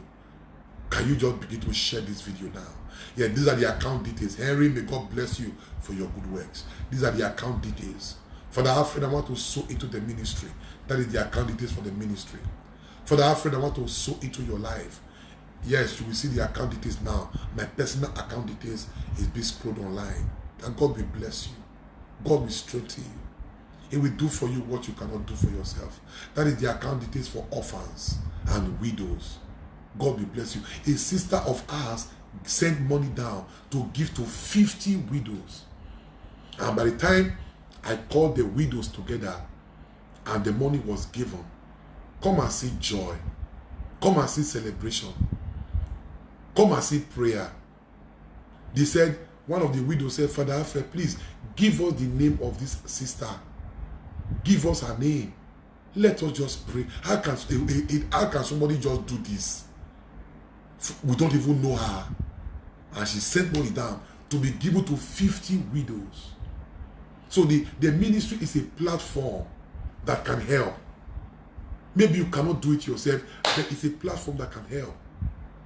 can you just begin to share this video now? Yeah, these are the account details. Henry, may God bless you for your good works. These are the account details. Father Alfred, I want to sow into the ministry. That is the account details for the ministry. Father Alfred, I want to sow into your life. Yes, you will see the account details now. My personal account details is being scrolled online. And God will bless you. God will strengthen you. He will do for you what you cannot do for yourself. That is the account details for orphans and widows. God will bless you. A sister of ours sent money down to give to 50 widows. And by the time I called the widows together and the money was given, come and see joy. Come and see celebration. Come and see prayer. They said, one of the widows said, Father Alfred, please give us the name of this sister. Give us her name. Let us just pray. How can somebody just do this? We don't even know her. And she sent money down to be given to 50 widows. So the ministry is a platform that can help. Maybe you cannot do it yourself, but it's a platform that can help.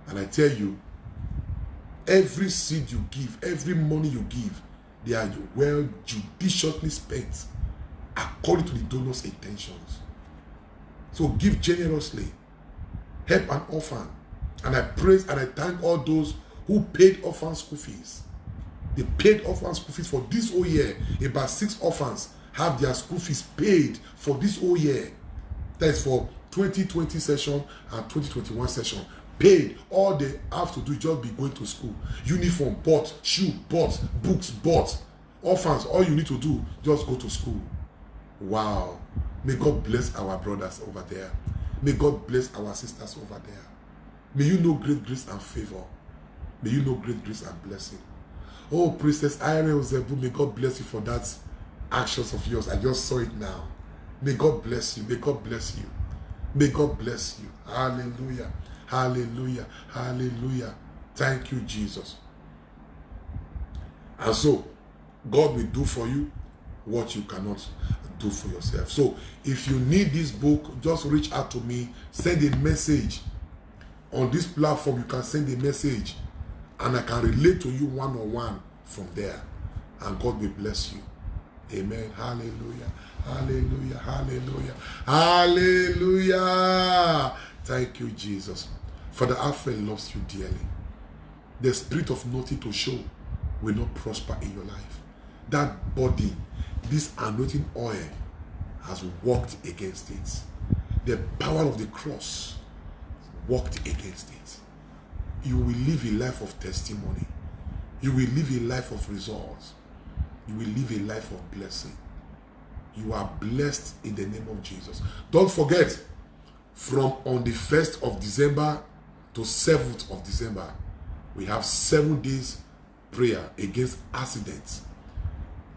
And I tell you, every seed you give, every money you give, they are well judiciously spent according to the donor's intentions. So give generously. Help an orphan. And I praise and I thank all those who paid orphan school fees. They paid orphan school fees for this whole year. About 6 orphans have their school fees paid for this whole year. That is for 2020 session and 2021 session. Paid. All they have to do is just be going to school. Uniform bought, shoe bought, books bought. Orphans, all you need to do, just go to school. Wow. May God bless our brothers over there. May God bless our sisters over there. May you know great grace and favor. May you know great grace and blessing. Oh, Priestess Ira Ozebu, may God bless you for that actions of yours. I just saw it now. May God bless you. May God bless you. May God bless you. Hallelujah. Hallelujah. Hallelujah. Thank you, Jesus. And so, God will do for you what you cannot do for yourself. So, if you need this book, just reach out to me. Send a message. On this platform, you can send a message and I can relate to you one-on-one from there. And God will bless you. Amen. Hallelujah. Hallelujah. Hallelujah. Hallelujah. Thank you, Jesus. Father Alfred loves you dearly. The spirit of nothing to show will not prosper in your life. That body, this anointing oil has worked against it. The power of the cross worked against it. You will live a life of testimony. You will live a life of results. You will live a life of blessing. You are blessed in the name of Jesus. Don't forget, from on the 1st of December to 7th of December, we have 7 days prayer against accidents.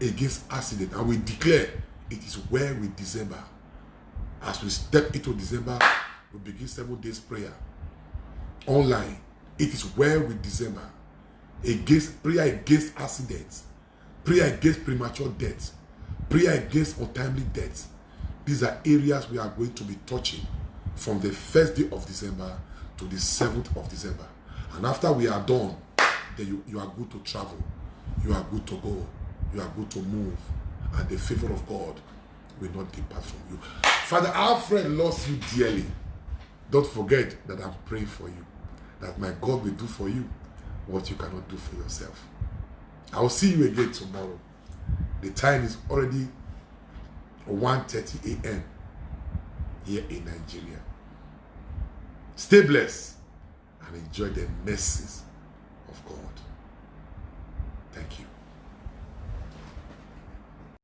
Against accident. And we declare it is well with December. As we step into December, we begin 7 days prayer. Online. It is well with December. Against prayer against accidents. Prayer against premature death. Prayer against untimely death. These are areas we are going to be touching from the 1st day of December to the 7th of December. And after we are done, then you are good to travel. You are good to go. You are good to move. And the favor of God will not depart from you. Father Alfred loves you dearly. Don't forget that I'm praying for you. That my God will do for you what you cannot do for yourself. I will see you again tomorrow. The time is already 1:30 a.m. here in Nigeria. Stay blessed and enjoy the mercies of God. Thank you.